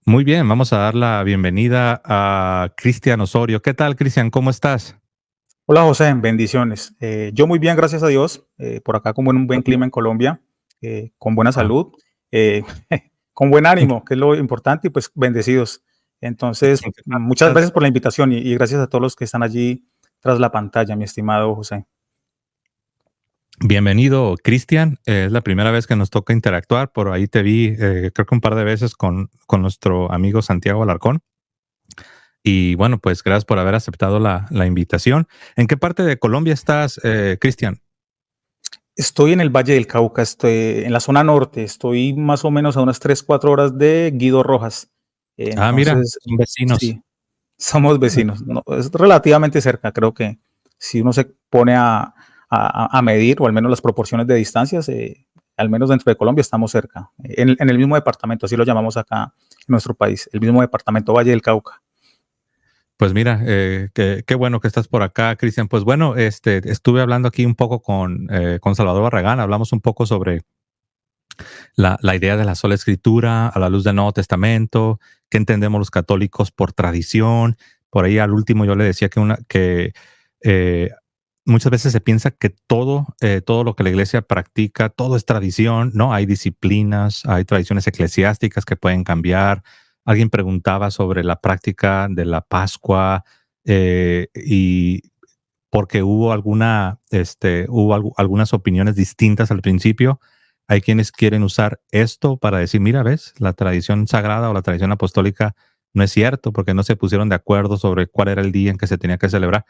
Muy bien, vamos a dar la bienvenida a Cristian Osorio. ¿Qué tal, Cristian? ¿Cómo estás? Hola José, bendiciones. Yo muy bien, gracias a Dios. Por acá con un buen Muy bien. clima en Colombia, con buena Ah, salud, eh, con buen ¿en qué ánimo, que es lo importante, y pues bendecidos. Entonces, en qué parte muchas estás? gracias por la invitación y gracias a todos los que están allí tras la pantalla, mi estimado José. Bienvenido, Cristian. Es la primera vez que nos toca interactuar. Por ahí te vi, creo que un par de veces con nuestro amigo Santiago Alarcón. Y bueno, pues gracias por haber aceptado la invitación. ¿En qué parte de Colombia estás, Cristian? Estoy en el Valle del Cauca, estoy en la zona norte, estoy más o menos a unas 3 4 horas de Guido Rojas. Ah, mira, Entonces, son vecinos. sí, somos vecinos, no, es relativamente cerca, creo que si uno se pone a medir, o al menos las proporciones de distancias, al menos dentro de Colombia estamos cerca, en el mismo departamento, así lo llamamos acá en nuestro país, el mismo departamento Valle del Cauca. Pues mira, qué bueno que estás por acá, Cristian. Pues bueno, estuve hablando aquí un poco con Salvador Barragán. Hablamos un poco sobre la idea de la sola escritura a la luz del Nuevo Testamento, qué entendemos los católicos por tradición. Por ahí al último yo le decía que eh, muchas veces se piensa que todo lo que la iglesia practica, todo es tradición, ¿no? Hay disciplinas, hay tradiciones eclesiásticas que pueden cambiar. Alguien preguntaba sobre la práctica de la Pascua y porque hubo algunas opiniones distintas al principio. Hay quienes quieren usar esto para decir, mira, ves, la tradición sagrada o la tradición apostólica no es cierto, porque no se pusieron de acuerdo sobre cuál era el día en que se tenía que celebrar.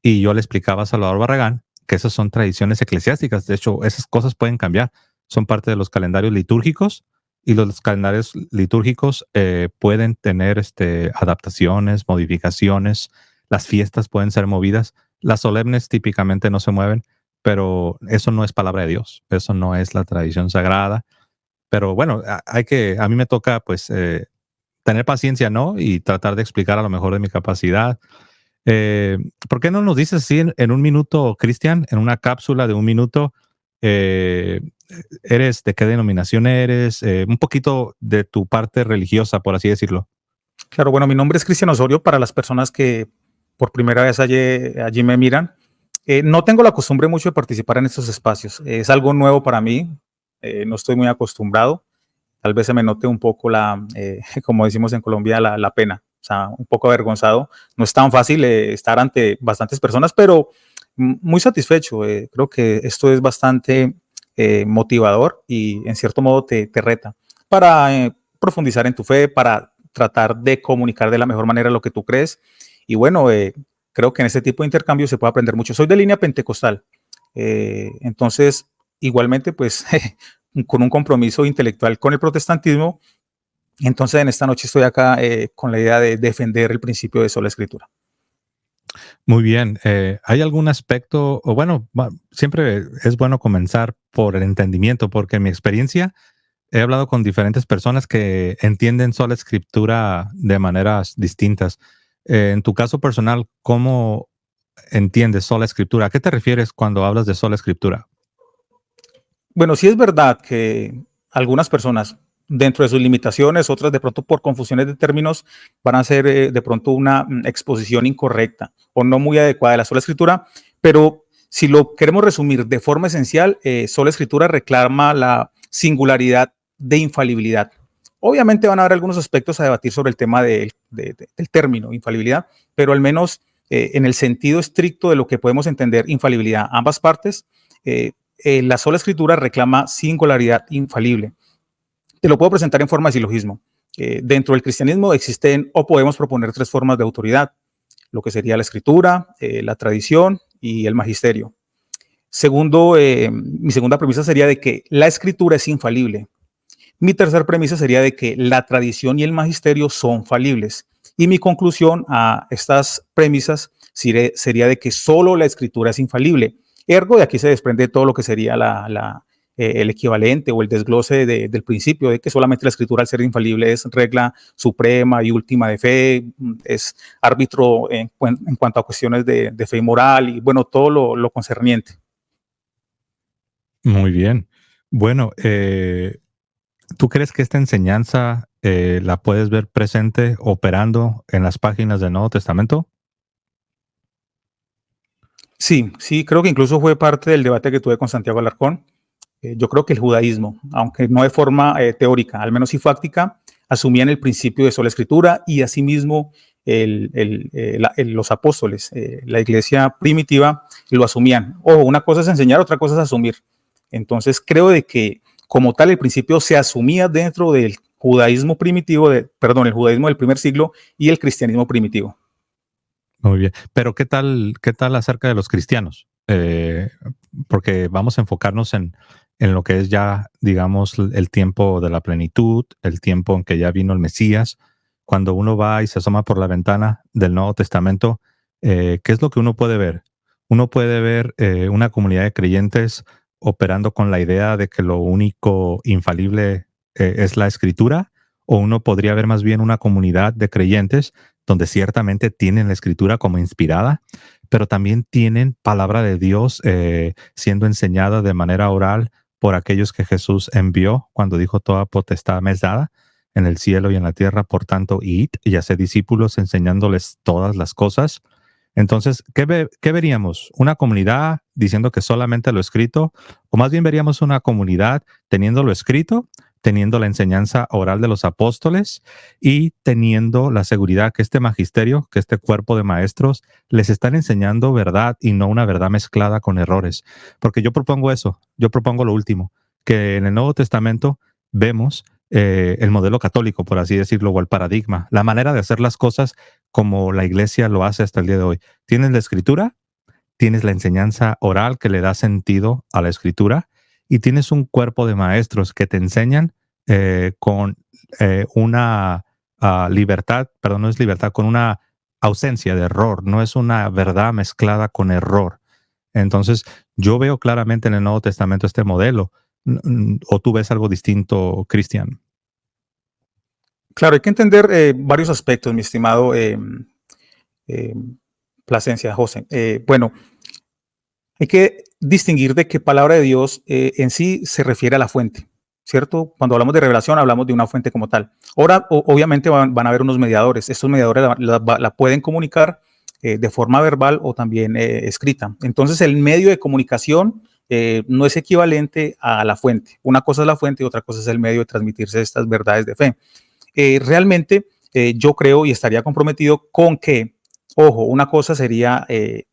Y yo le explicaba a Salvador Barragán que esas son tradiciones eclesiásticas. De hecho, esas cosas pueden cambiar. Son parte de los calendarios litúrgicos y los calendarios litúrgicos pueden tener adaptaciones, modificaciones. Las fiestas pueden ser movidas. Las solemnes típicamente no se mueven, pero eso no es palabra de Dios. Eso no es la tradición sagrada. Pero bueno, a mí me toca pues tener paciencia, ¿no? Y tratar de explicar a lo mejor de mi capacidad. Eh, ¿Por qué no nos dices así en un minuto, Cristian, en una cápsula de un minuto, eh, eres, de qué denominación eres, un poquito de tu parte religiosa, por así decirlo? Claro, bueno, mi nombre es Cristian Osorio para las personas que por primera vez allí me miran. No tengo la costumbre mucho de participar en estos espacios, es algo nuevo para mí, no estoy muy acostumbrado. Tal vez se me note un poco como decimos en Colombia, la pena, o sea, un poco avergonzado. No es tan fácil estar ante bastantes personas, pero muy satisfecho. Creo que esto es bastante motivador y en cierto modo te reta para profundizar en tu fe, para tratar de comunicar de la mejor manera lo que tú crees. Y bueno, creo que en este tipo de intercambio se puede aprender mucho. Soy de línea pentecostal, entonces igualmente pues con un compromiso intelectual con el protestantismo. Entonces, en esta noche estoy acá con la idea de defender el principio de sola escritura. Muy bien. ¿Hay algún aspecto, o bueno, siempre es bueno comenzar por el entendimiento, porque en mi experiencia he hablado con diferentes personas que entienden sola escritura de maneras distintas. En tu caso personal, ¿cómo entiendes sola escritura? ¿A qué te refieres cuando hablas de sola escritura? Bueno, sí es verdad que algunas personas, dentro de sus limitaciones, otras de pronto por confusiones de términos, van a hacer de pronto una exposición incorrecta o no muy adecuada de la sola escritura, pero si lo queremos resumir de forma esencial, sola escritura reclama la singularidad de infalibilidad. Obviamente van a haber algunos aspectos a debatir sobre el tema del término infalibilidad, pero al menos en el sentido estricto de lo que podemos entender infalibilidad, ambas partes, la sola escritura reclama singularidad infalible. Te lo puedo presentar en forma de silogismo. Dentro del cristianismo existen o podemos proponer tres formas de autoridad, lo que sería la escritura, la tradición y el magisterio. Mi segunda premisa sería de que la escritura es infalible. Mi tercera premisa sería de que la tradición y el magisterio son falibles. Y mi conclusión a estas premisas sería de que solo la escritura es infalible. Ergo, de aquí se desprende todo lo que sería el equivalente o el desglose del principio de que solamente la escritura al ser infalible es regla suprema y última de fe, es árbitro en cuanto a cuestiones de fe y moral y bueno, todo lo concerniente. Muy bien. Bueno, ¿Tú crees que esta enseñanza la puedes ver presente operando en las páginas del Nuevo Testamento? Sí, sí, creo que incluso fue parte del debate que tuve con Santiago Alarcón. Yo creo que el judaísmo, aunque no de forma teórica, al menos sí fáctica, asumían el principio de sola escritura y asimismo los apóstoles, la iglesia primitiva, lo asumían. Ojo, una cosa es enseñar, otra cosa es asumir. Entonces creo de que como tal el principio se asumía dentro del judaísmo primitivo, perdón, el judaísmo del primer siglo y el cristianismo primitivo. Muy bien. Pero qué tal acerca de los cristianos? Porque vamos a enfocarnos en lo que es ya, digamos, el tiempo de la plenitud, el tiempo en que ya vino el Mesías. Cuando uno va y se asoma por la ventana del Nuevo Testamento, ¿qué es lo que uno puede ver? Uno puede ver una comunidad de creyentes operando con la idea de que lo único infalible es la escritura, o uno podría ver más bien una comunidad de creyentes donde ciertamente tienen la escritura como inspirada, pero también tienen palabra de Dios siendo enseñada de manera oral por aquellos que Jesús envió cuando dijo toda potestad me es dada en el cielo y en la tierra, por tanto, id y haced discípulos enseñándoles todas las cosas. Entonces, ¿qué veríamos? ¿Una comunidad diciendo que solamente lo escrito? ¿O más bien veríamos una comunidad teniendo lo escrito, teniendo la enseñanza oral de los apóstoles y teniendo la seguridad que este magisterio, que este cuerpo de maestros les están enseñando verdad y no una verdad mezclada con errores? Porque yo propongo eso, yo propongo lo último, que en el Nuevo Testamento vemos el modelo católico, por así decirlo, o el paradigma, la manera de hacer las cosas como la iglesia lo hace hasta el día de hoy. Tienes la escritura, tienes la enseñanza oral que le da sentido a la escritura y tienes un cuerpo de maestros que te enseñan con una libertad, perdón, no es libertad, con una ausencia de error, no es una verdad mezclada con error. Entonces, yo veo claramente en el Nuevo Testamento este modelo. ¿O tú ves algo distinto, Cristian? Claro, hay que entender varios aspectos, mi estimado eh, Plasencia, José. Bueno, hay que distinguir de qué palabra de Dios en sí se refiere a la fuente, ¿cierto? Cuando hablamos de revelación, hablamos de una fuente como tal. Ahora, obviamente van a haber unos mediadores. Estos mediadores la pueden comunicar de forma verbal o también escrita. Entonces, el medio de comunicación no es equivalente a la fuente. Una cosa es la fuente y otra cosa es el medio de transmitirse estas verdades de fe. Realmente, yo creo y estaría comprometido con que, ojo, una cosa sería el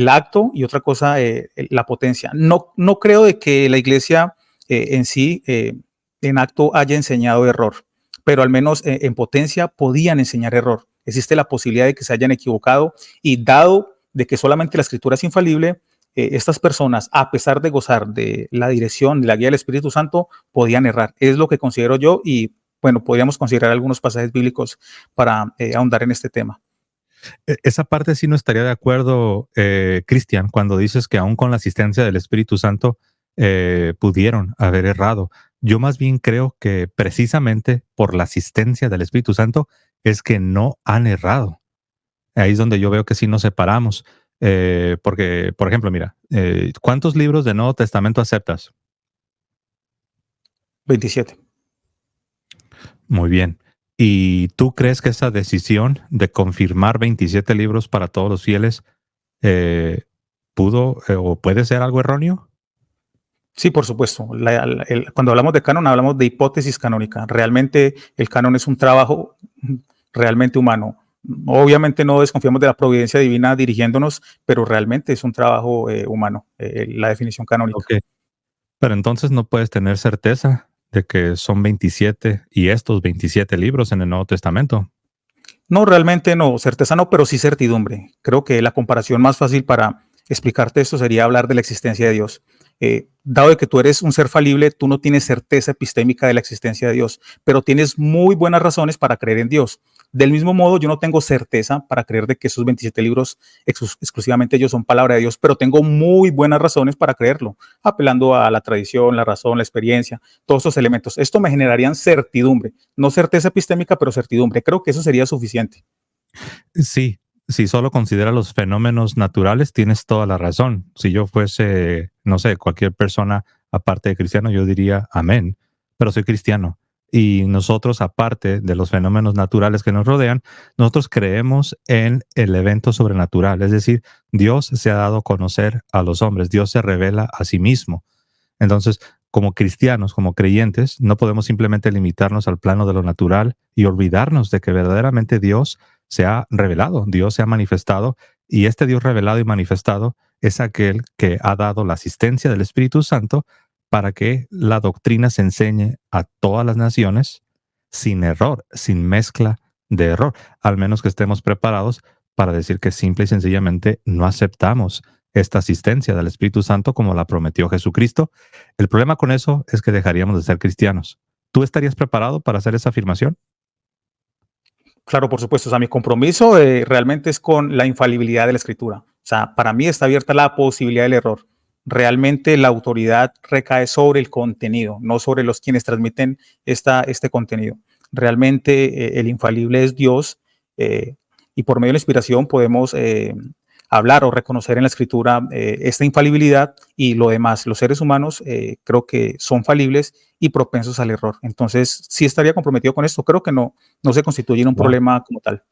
acto y otra cosa la potencia. No, no creo de que la iglesia en sí, en acto, haya enseñado error, pero al menos en potencia podían enseñar error. Existe la posibilidad de que se hayan equivocado y dado de que solamente la escritura es infalible, estas personas, a pesar de gozar de la dirección, de la guía del Espíritu Santo, podían errar. Es lo que considero yo y bueno, podríamos considerar algunos pasajes bíblicos para ahondar en este tema. Esa parte sí no estaría de acuerdo, Cristian, cuando dices que aún con la asistencia del Espíritu Santo pudieron haber errado. Yo más bien creo que precisamente por la asistencia del Espíritu Santo es que no han errado. Ahí es donde yo veo que sí nos separamos. Porque, por ejemplo, mira, ¿cuántos libros de Nuevo Testamento aceptas? 27. Muy bien. ¿Y tú crees que esa decisión de confirmar 27 libros para todos los fieles eh, pudo o puede ser algo erróneo? Sí, por supuesto. Cuando hablamos de canon, hablamos de hipótesis canónica. Realmente el canon es un trabajo realmente humano. Obviamente no desconfiamos de la providencia divina dirigiéndonos, pero realmente es un trabajo humano, la definición canónica. Ok. Pero entonces no puedes tener certeza de que son 27 y estos 27 libros en el Nuevo Testamento. No, realmente no, certeza no, pero sí certidumbre. Creo que la comparación más fácil para explicarte esto sería hablar de la existencia de Dios. Dado de que tú eres un ser falible, tú no tienes certeza epistémica de la existencia de Dios, pero tienes muy buenas razones para creer en Dios. Del mismo modo, yo no tengo certeza para creer de que esos 27 libros exclusivamente ellos son palabra de Dios, pero tengo muy buenas razones para creerlo, apelando a la tradición, la razón, la experiencia, todos esos elementos. Esto me generarían certidumbre, no certeza epistémica, pero certidumbre. Creo que eso sería suficiente. Sí, si solo considera los fenómenos naturales, tienes toda la razón. Si yo fuese, no sé, cualquier persona aparte de cristiano, yo diría amén, pero soy cristiano. Y nosotros, aparte de los fenómenos naturales que nos rodean, nosotros creemos en el evento sobrenatural. Es decir, Dios se ha dado a conocer a los hombres, Dios se revela a sí mismo. Entonces, como cristianos, como creyentes, no podemos simplemente limitarnos al plano de lo natural y olvidarnos de que verdaderamente Dios se ha revelado, Dios se ha manifestado, y este Dios revelado y manifestado es aquel que ha dado la asistencia del Espíritu Santo para que la doctrina se enseñe a todas las naciones sin error, sin mezcla de error, al menos que estemos preparados para decir que simple y sencillamente no aceptamos esta asistencia del Espíritu Santo como la prometió Jesucristo. El problema con eso es que dejaríamos de ser cristianos. ¿Tú estarías preparado para hacer esa afirmación? Claro, por supuesto. O sea, mi compromiso realmente es con la infalibilidad de la escritura. O sea, para mí está abierta la posibilidad del error. Realmente la autoridad recae sobre el contenido, no sobre los quienes transmiten este contenido. Realmente el infalible es Dios, y por medio de la inspiración podemos hablar o reconocer en la escritura esta infalibilidad, y lo demás. Los seres humanos creo que son falibles y propensos al error. Entonces, sí estaría comprometido con esto. Creo que no se constituye en un Wow. problema como tal.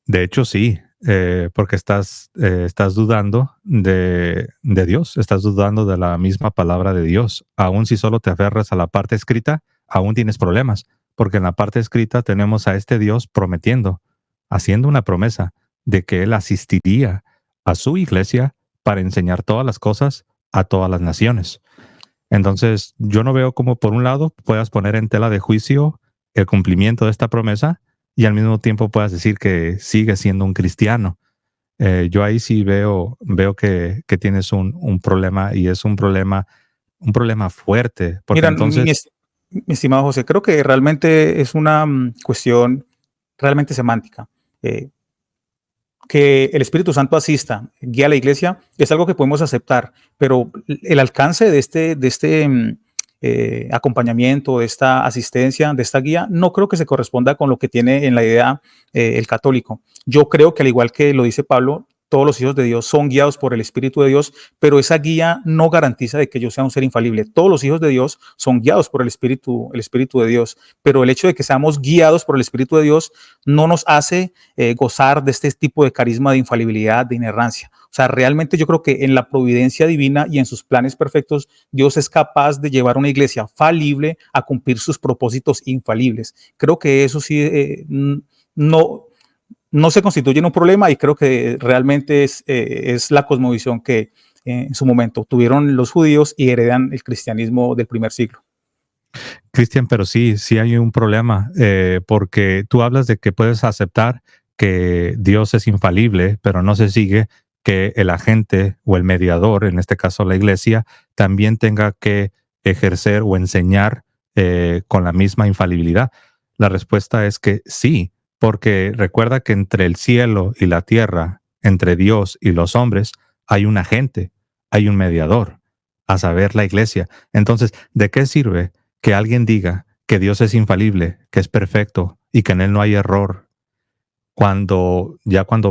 De hecho, sí, porque estás dudando de Dios, estás dudando de la misma palabra de Dios. Aún si solo te aferras a la parte escrita, aún tienes problemas, porque en la parte escrita tenemos a este Dios prometiendo, haciendo una promesa de que Él asistiría a su iglesia para enseñar todas las cosas a todas las naciones. Entonces, yo no veo cómo, por un lado, puedas poner en tela de juicio el cumplimiento de esta promesa y al mismo tiempo puedas decir que sigues siendo un cristiano. Yo ahí sí veo que tienes un problema, y es un problema fuerte, porque Mira, entonces, mi estimado José, creo que realmente es una cuestión realmente semántica. Eh, que el Espíritu Santo asista, guía a la iglesia, es algo que podemos aceptar, pero el alcance de este acompañamiento, de esta asistencia, de esta guía, no creo que se corresponda con lo que tiene en la idea el católico. Yo creo que, al igual que lo dice Pablo, todos los hijos de Dios son guiados por el Espíritu de Dios, pero esa guía no garantiza de que yo sea un ser infalible. Todos los hijos de Dios son guiados por el Espíritu de Dios, pero el hecho de que seamos guiados por el Espíritu de Dios no nos hace gozar de este tipo de carisma de infalibilidad, de inerrancia. O sea, realmente yo creo que en la providencia divina y en sus planes perfectos, Dios es capaz de llevar a una iglesia falible a cumplir sus propósitos infalibles. Creo que eso sí no se constituye en un problema, y creo que realmente es la cosmovisión que en su momento tuvieron los judíos y heredan el cristianismo del primer siglo. Cristian, pero sí hay un problema, porque tú hablas de que puedes aceptar que Dios es infalible, pero no se sigue que el agente o el mediador, en este caso la iglesia, también tenga que ejercer o enseñar con la misma infalibilidad. La respuesta es que sí, porque recuerda que entre el cielo y la tierra, entre Dios y los hombres, hay un agente, hay un mediador, a saber, la iglesia. Entonces, ¿de qué sirve que alguien diga que Dios es infalible, que es perfecto y que en Él no hay error, cuando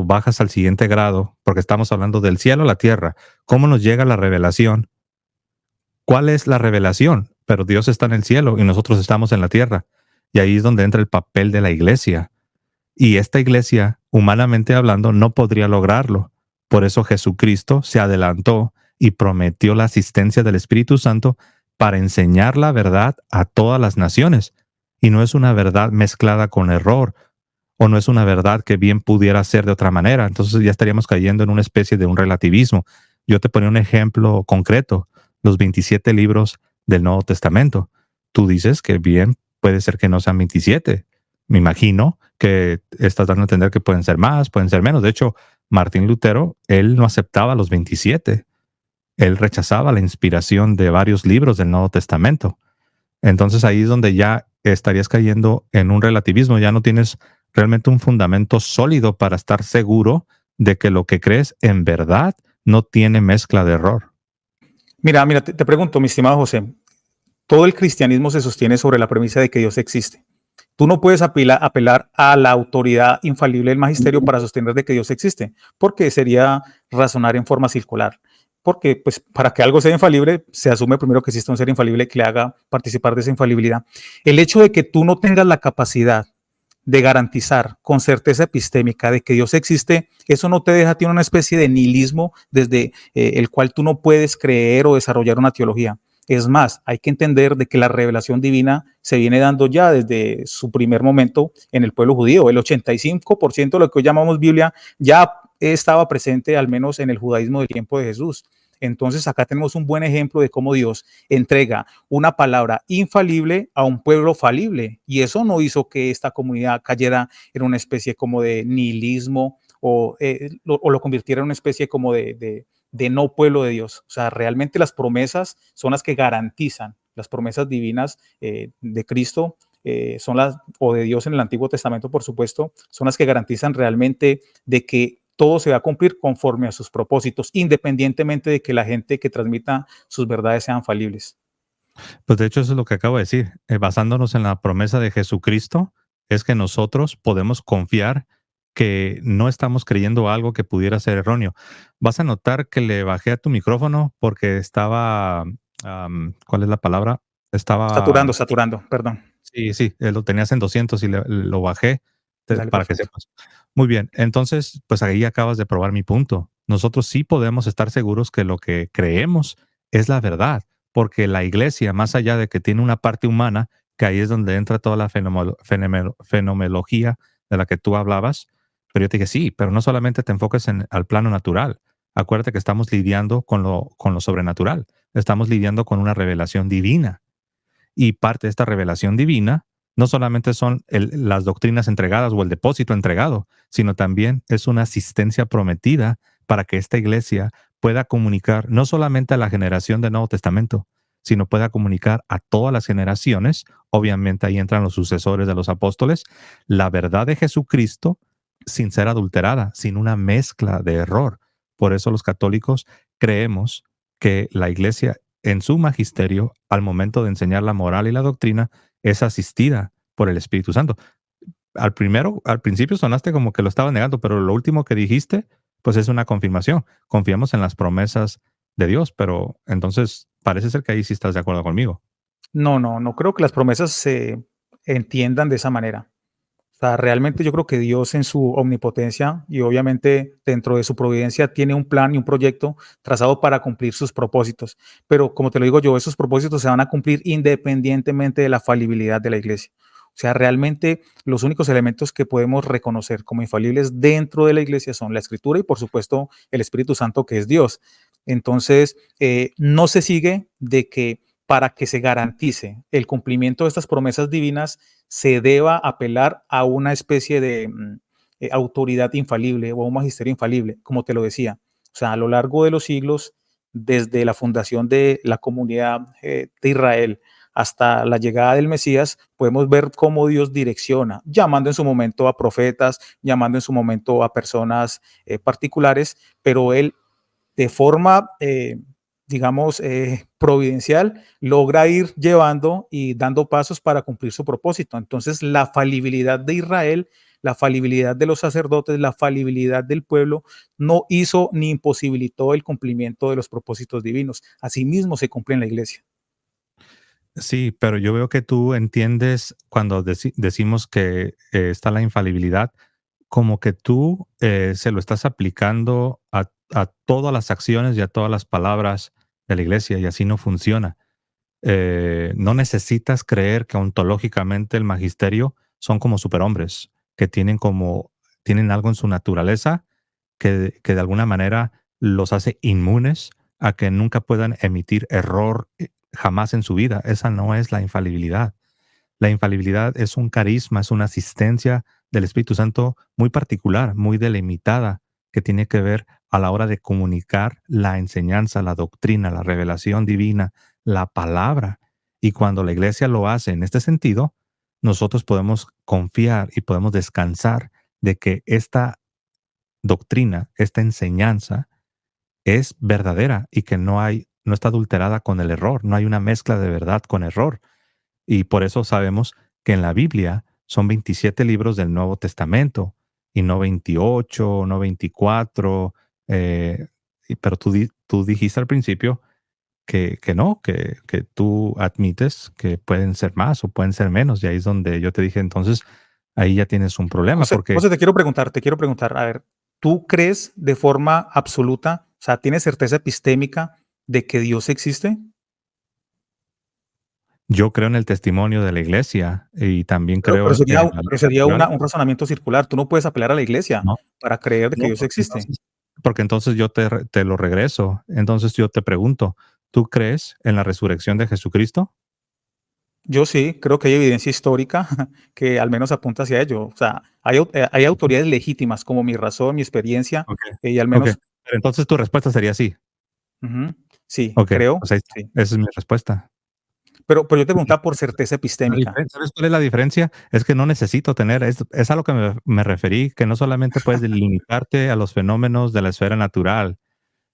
bajas al siguiente grado, porque estamos hablando del cielo a la tierra? ¿Cómo nos llega la revelación? ¿Cuál es la revelación? Pero Dios está en el cielo y nosotros estamos en la tierra. Y ahí es donde entra el papel de la iglesia. Y esta iglesia, humanamente hablando, no podría lograrlo. Por eso Jesucristo se adelantó y prometió la asistencia del Espíritu Santo para enseñar la verdad a todas las naciones. Y no es una verdad mezclada con error, o no es una verdad que bien pudiera ser de otra manera. Entonces ya estaríamos cayendo en una especie de un relativismo. Yo te ponía un ejemplo concreto: los 27 libros del Nuevo Testamento. Tú dices que bien puede ser que no sean 27. Me imagino que estás dando a entender que pueden ser más, pueden ser menos. De hecho, Martín Lutero, él no aceptaba los 27. Él rechazaba la inspiración de varios libros del Nuevo Testamento. Entonces ahí es donde ya estarías cayendo en un relativismo. Ya no tienes realmente un fundamento sólido para estar seguro de que lo que crees en verdad no tiene mezcla de error. Mira, te pregunto, mi estimado José, todo el cristianismo se sostiene sobre la premisa de que Dios existe. Tú no puedes apelar a la autoridad infalible del magisterio para sostener de que Dios existe, porque sería razonar en forma circular. porque pues para que algo sea infalible, se asume primero que existe un ser infalible que le haga participar de esa infalibilidad. El hecho de que tú no tengas la capacidad de garantizar con certeza epistémica de que Dios existe, eso no te deja a ti una especie de nihilismo desde el cual tú no puedes creer o desarrollar una teología. Es más, hay que entender de que la revelación divina se viene dando ya desde su primer momento en el pueblo judío. El 85% de lo que hoy llamamos Biblia ya estaba presente al menos en el judaísmo del tiempo de Jesús. Entonces acá tenemos un buen ejemplo de cómo Dios entrega una palabra infalible a un pueblo falible. Y eso no hizo que esta comunidad cayera en una especie como de nihilismo o lo convirtiera en una especie como de no pueblo de Dios. O sea, realmente las promesas son las que garantizan, las promesas divinas de Cristo son las, o de Dios en el Antiguo Testamento, por supuesto, son las que garantizan realmente de que todo se va a cumplir conforme a sus propósitos, independientemente de que la gente que transmita sus verdades sean falibles. Pues de hecho eso es lo que acabo de decir. Basándonos en la promesa de Jesucristo, es que nosotros podemos confiar que no estamos creyendo algo que pudiera ser erróneo. Vas a notar que le bajé a tu micrófono porque estaba, ¿cuál es la palabra? Estaba, Saturando, perdón. sí, sí, lo tenías en 200 y lo bajé Dale, para que perfecto. sepas. Muy bien, entonces, pues ahí acabas de probar mi punto. Nosotros sí podemos estar seguros que lo que creemos es la verdad, porque la iglesia, más allá de que tiene una parte humana, que ahí es donde entra toda la fenomenología de la que tú hablabas, pero yo te dije, sí, pero no solamente te enfoques al plano natural. Acuérdate que estamos lidiando con lo sobrenatural, estamos lidiando con una revelación divina. Y parte de esta revelación divina no solamente son las doctrinas entregadas o el depósito entregado, sino también es una asistencia prometida para que esta iglesia pueda comunicar no solamente a la generación del Nuevo Testamento, sino pueda comunicar a todas las generaciones. Obviamente ahí entran los sucesores de los apóstoles, la verdad de Jesucristo sin ser adulterada, sin una mezcla de error. Por eso los católicos creemos que la iglesia en su magisterio, al momento de enseñar la moral y la doctrina, es asistida por el Espíritu Santo. Al principio sonaste como que lo estabas negando, pero lo último que dijiste, pues es una confirmación. Confiamos en las promesas de Dios, pero entonces parece ser que ahí sí estás de acuerdo conmigo. No, no, no creo que las promesas se entiendan de esa manera. O sea, realmente yo creo que Dios en su omnipotencia y obviamente dentro de su providencia tiene un plan y un proyecto trazado para cumplir sus propósitos. Pero como te lo digo yo, esos propósitos se van a cumplir independientemente de la falibilidad de la iglesia. O sea, realmente los únicos elementos que podemos reconocer como infalibles dentro de la iglesia son la escritura y por supuesto el Espíritu Santo que es Dios. Entonces, no se sigue de que para que se garantice el cumplimiento de estas promesas divinas, se deba apelar a una especie de autoridad infalible o un magisterio infalible, como te lo decía. O sea, a lo largo de los siglos, desde la fundación de la comunidad de Israel hasta la llegada del Mesías, podemos ver cómo Dios direcciona, llamando en su momento a profetas, llamando en su momento a personas particulares, pero Él de forma, digamos, providencial, logra ir llevando y dando pasos para cumplir su propósito. Entonces, la falibilidad de Israel, la falibilidad de los sacerdotes, la falibilidad del pueblo, no hizo ni imposibilitó el cumplimiento de los propósitos divinos. Asimismo se cumple en la iglesia. Sí, pero yo veo que tú entiendes cuando decimos que está la infalibilidad, como que tú se lo estás aplicando a todas las acciones y a todas las palabras de la iglesia y así no funciona. No necesitas creer que ontológicamente el magisterio son como superhombres, que tienen algo en su naturaleza que de alguna manera los hace inmunes a que nunca puedan emitir error jamás en su vida. Esa no es la infalibilidad. La infalibilidad es un carisma, es una asistencia del Espíritu Santo muy particular, muy delimitada, que tiene que ver a la hora de comunicar la enseñanza, la doctrina, la revelación divina, la palabra. Y cuando la iglesia lo hace en este sentido, nosotros podemos confiar y podemos descansar de que esta doctrina, esta enseñanza es verdadera y que no está adulterada con el error, no hay una mezcla de verdad con error. Y por eso sabemos que en la Biblia son 27 libros del Nuevo Testamento y no 28, no 24. pero tú dijiste al principio que no, que tú admites que pueden ser más o pueden ser menos. Y ahí es donde yo te dije, entonces, ahí ya tienes un problema, José, porque José, te quiero preguntar, a ver, ¿tú crees de forma absoluta, o sea, tienes certeza epistémica de que Dios existe? yo creo en el testimonio de la iglesia y también Pero creo en la ley pero sería natural. un razonamiento circular. Tú no puedes apelar a la iglesia No, para creer de que no, Dios existe. porque entonces yo te lo regreso. Entonces yo te pregunto, ¿tú crees en la resurrección de Jesucristo? Yo sí, creo que hay evidencia histórica que al menos apunta hacia ello. O sea, hay autoridades legítimas como mi razón, mi experiencia, Ok, y al ok. menos, Pero entonces tu respuesta sería sí. ujú, sí, Ok, creo, pues ahí está. sí. Esa es mi respuesta. Pero yo te preguntaba por certeza epistémica. ¿Sabes cuál es la diferencia? Es que no necesito tener, es a lo que me referí, que no solamente puedes limitarte a los fenómenos de la esfera natural.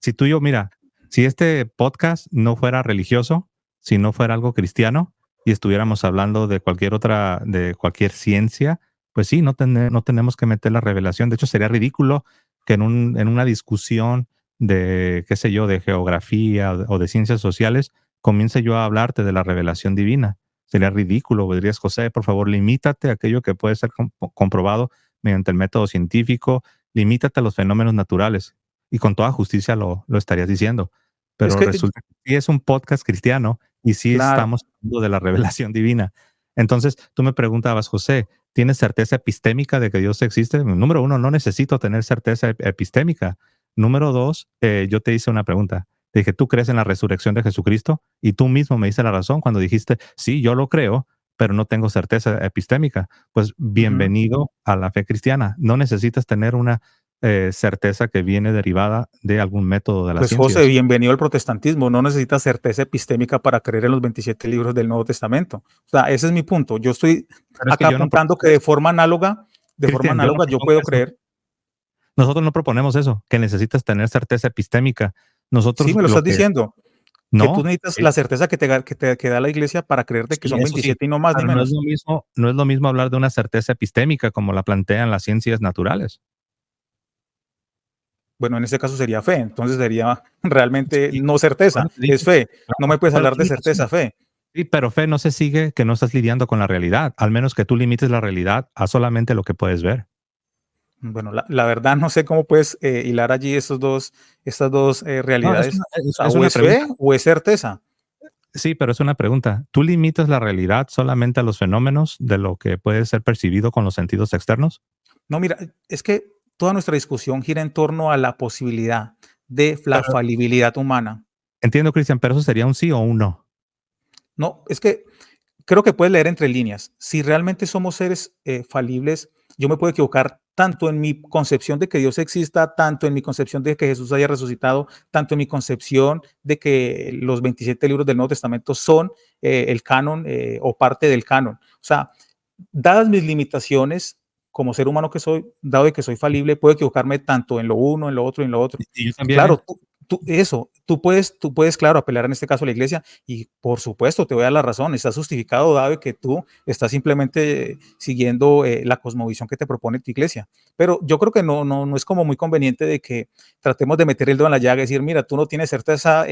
Si tú y yo, mira, si este podcast no fuera religioso, si no fuera algo cristiano y estuviéramos hablando de cualquier ciencia, pues sí, no tenemos que meter la revelación. De hecho, sería ridículo que en una discusión de, qué sé yo, de geografía o de ciencias sociales, comience yo a hablarte de la revelación divina. Sería ridículo, dirías, José, por favor, limítate a aquello que puede ser comprobado mediante el método científico, limítate a los fenómenos naturales y con toda justicia lo estarías diciendo. Es Pero que, resulta que sí es un podcast cristiano y sí claro, estamos hablando de la revelación divina. Entonces, tú me preguntabas, José, ¿tienes certeza epistémica de que Dios existe? Número uno, no necesito tener certeza epistémica. Número dos, yo te hice una pregunta. Te dije, ¿tú crees en la resurrección de Jesucristo? Y tú mismo me diste la razón cuando dijiste, sí, yo lo creo, pero no tengo certeza epistémica. Pues ujú. bienvenido a la fe cristiana. No necesitas tener una certeza que viene derivada de algún método de las Pues José, ciencias. bienvenido al protestantismo. No necesitas certeza epistémica para creer en los 27 libros del Nuevo Testamento. O sea, ese es mi punto. Yo estoy Pero es que acá yo no apuntando propongo que eso. de forma Cristian, yo no análoga, yo propongo puedo eso. creer. Nosotros no proponemos eso, que necesitas tener certeza epistémica. Sí, Nosotros me lo lo estás que diciendo, que tú no, necesitas la certeza que da la iglesia para creerte que sí, son eso sí, 27 y no más ni pero no es menos. lo mismo, no es lo mismo hablar de una certeza epistémica como la plantean las ciencias naturales. Bueno, en ese caso sería fe. Entonces sería realmente Sí, no por certeza, eso te dije, es fe. No me puedes pero hablar de tienes certeza, razón. fe. Sí, pero fe no se sigue que no estás lidiando con la realidad, al menos que tú limites la realidad a solamente lo que puedes ver. Bueno, la verdad no sé cómo puedes hilar allí estas dos No, realidades. O sea, es o una es pregunta. fe o es certeza. Sí, pero es una pregunta. ¿Tú limitas la realidad solamente a los fenómenos de lo que puede ser percibido con los sentidos externos? No, mira, es que toda nuestra discusión gira en torno a la posibilidad de la Pero falibilidad humana. entiendo, Cristian, pero eso sería un sí o un no. No, es que creo que puedes leer entre líneas. Si realmente somos seres falibles, yo me puedo equivocar tanto en mi concepción de que Dios exista, tanto en mi concepción de que Jesús haya resucitado, tanto en mi concepción de que los 27 libros del Nuevo Testamento son el canon o parte del canon. O sea, dadas mis limitaciones como ser humano que soy, dado de que soy falible, puedo equivocarme tanto en lo uno, en lo otro y en lo otro. Y yo Y también, ¿eh? claro, tú puedes, claro, apelar en este caso a la iglesia y por supuesto te voy a dar la razón, está justificado dado de que tú estás simplemente siguiendo la cosmovisión que te propone tu iglesia. Pero yo creo que no es como muy conveniente de que tratemos de meter el dedo en la llaga y decir, mira, tú no tienes certeza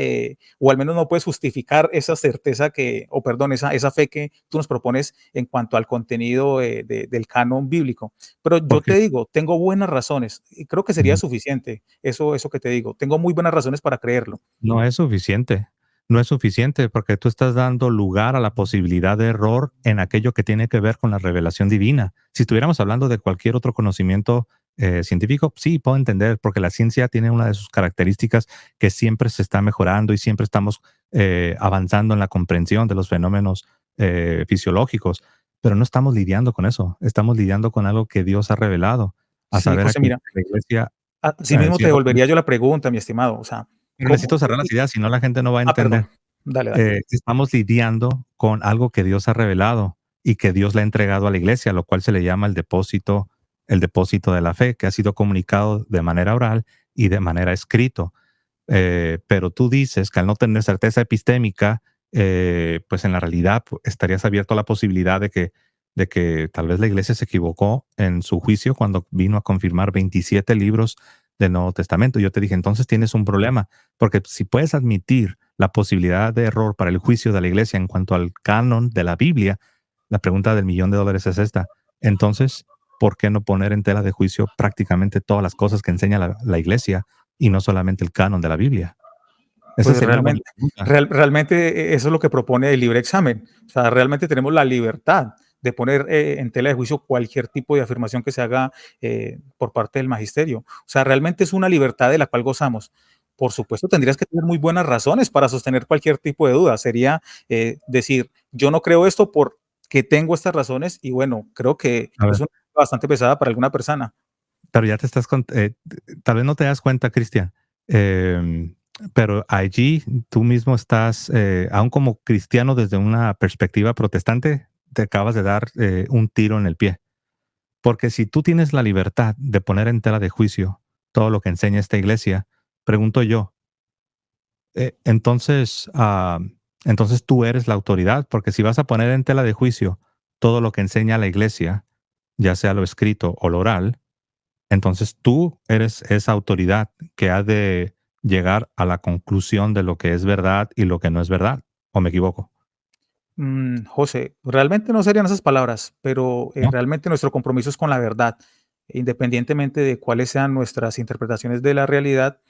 o al menos no puedes justificar esa certeza o perdón, esa fe que tú nos propones en cuanto al contenido del canon bíblico. Pero yo Porque te digo, tengo buenas razones y creo que sería ujú, suficiente eso que te digo. Tengo muy buenas razones para creerlo. no es suficiente. No es suficiente porque tú estás dando lugar a la posibilidad de error en aquello que tiene que ver con la revelación divina. Si estuviéramos hablando de cualquier otro conocimiento científico, sí, puedo entender, porque la ciencia tiene una de sus características que siempre se está mejorando y siempre estamos avanzando en la comprensión de los fenómenos fisiológicos, pero no estamos lidiando con eso, estamos lidiando con algo que Dios ha revelado, a Sí, saber José, aquí mira, la iglesia. así mismo te Cierro con devolvería esto, yo la pregunta, mi estimado. O sea, pero necesito cerrar las ideas, si no la gente no va a Perdón. entender. Dale, dale. Estamos lidiando con algo que Dios ha revelado y que Dios le ha entregado a la iglesia, lo cual se le llama el depósito de la fe, que ha sido comunicado de manera oral y de manera escrito. Pero tú dices que al no tener certeza epistémica, pues en la realidad estarías abierto a la posibilidad de que tal vez la iglesia se equivocó en su juicio cuando vino a confirmar 27 libros del Nuevo Testamento. Yo te dije, entonces tienes un problema, porque si puedes admitir la posibilidad de error para el juicio de la iglesia en cuanto al canon de la Biblia, la pregunta del $1,000,000 es esta. Entonces, ¿por qué no poner en tela de juicio prácticamente todas las cosas que enseña la iglesia y no solamente el canon de la Biblia? Esa Pues sería una buena pregunta. realmente eso es lo que propone el libre examen. O sea, realmente tenemos la libertad de poner en tela de juicio cualquier tipo de afirmación que se haga por parte del magisterio. O sea, realmente es una libertad de la cual gozamos. Por supuesto, tendrías que tener muy buenas razones para sostener cualquier tipo de duda. Sería decir, yo no creo esto porque tengo estas razones y bueno, creo que A es ver, una bastante pesada para alguna persona. pero ya te estás, tal vez no te das cuenta, Cristian, em, pero allí tú mismo estás, aún como cristiano desde una perspectiva protestante, te acabas de dar un tiro en el pie. Porque si tú tienes la libertad de poner en tela de juicio todo lo que enseña esta iglesia, pregunto yo, entonces, entonces tú eres la autoridad, porque si vas a poner en tela de juicio todo lo que enseña la iglesia, ya sea lo escrito o lo oral, entonces tú eres esa autoridad que ha de llegar a la conclusión de lo que es verdad y lo que no es verdad. ¿O me equivoco? José, realmente no serían esas palabras, pero ¿No? realmente nuestro compromiso es con la verdad, independientemente de cuáles sean nuestras interpretaciones de la realidad,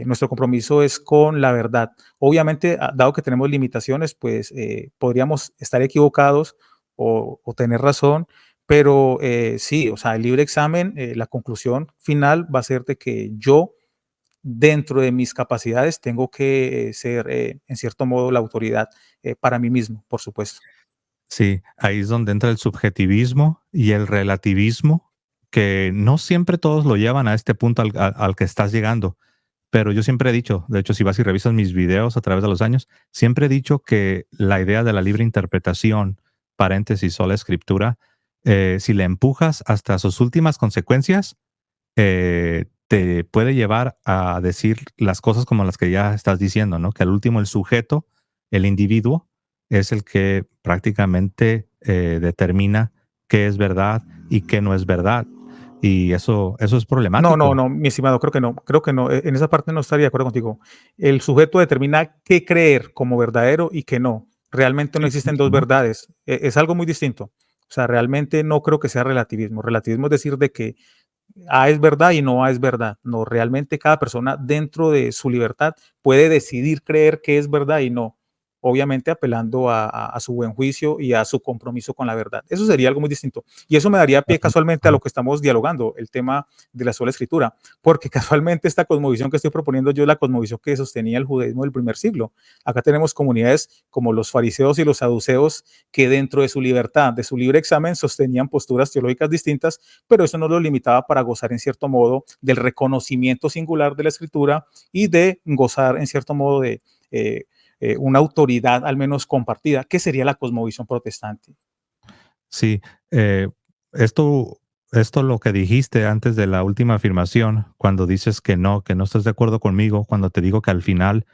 nuestro compromiso es con la verdad. Obviamente, dado que tenemos limitaciones, pues podríamos estar equivocados o tener razón, pero sí, o sea, el libre examen, la conclusión final va a ser de que yo dentro de mis capacidades tengo que ser, en cierto modo, la autoridad para mí mismo, por supuesto. Sí, ahí es donde entra el subjetivismo y el relativismo, que no siempre todos lo llevan a este punto al que estás llegando. Pero yo siempre he dicho, de hecho, si vas y revisas mis videos a través de los años, siempre he dicho que la idea de la libre interpretación, paréntesis, sola escritura, si la empujas hasta sus últimas consecuencias, te puede llevar a decir las cosas como las que ya estás diciendo, ¿no? Que al último el sujeto, el individuo, es el que prácticamente determina qué es verdad y qué no es verdad. Y eso es No, no, problemático. no, mi estimado, creo que no, en esa parte no estaría de acuerdo contigo. El sujeto determina qué creer como verdadero y qué no. Realmente no Sí, por existen eso, dos ¿no? verdades, es algo muy distinto. O sea, realmente no creo que sea relativismo. Relativismo es decir de que A es verdad y no A es verdad. No, realmente cada persona dentro de su libertad puede decidir creer que es verdad y no. Obviamente apelando a su buen juicio y a su compromiso con la verdad. Eso sería algo muy distinto. Y eso me daría pie casualmente a lo que estamos dialogando, el tema de la sola escritura, porque casualmente esta cosmovisión que estoy proponiendo yo es la cosmovisión que sostenía el judaísmo del primer siglo. Acá tenemos comunidades como los fariseos y los saduceos que dentro de su libertad, de su libre examen, sostenían posturas teológicas distintas, pero eso no lo limitaba para gozar en cierto modo del reconocimiento singular de la escritura y de gozar en cierto modo de una autoridad al menos compartida, que sería la cosmovisión protestante. Sí, esto, esto lo que dijiste antes de la última afirmación, cuando dices que no estás de acuerdo conmigo, cuando te digo que al final,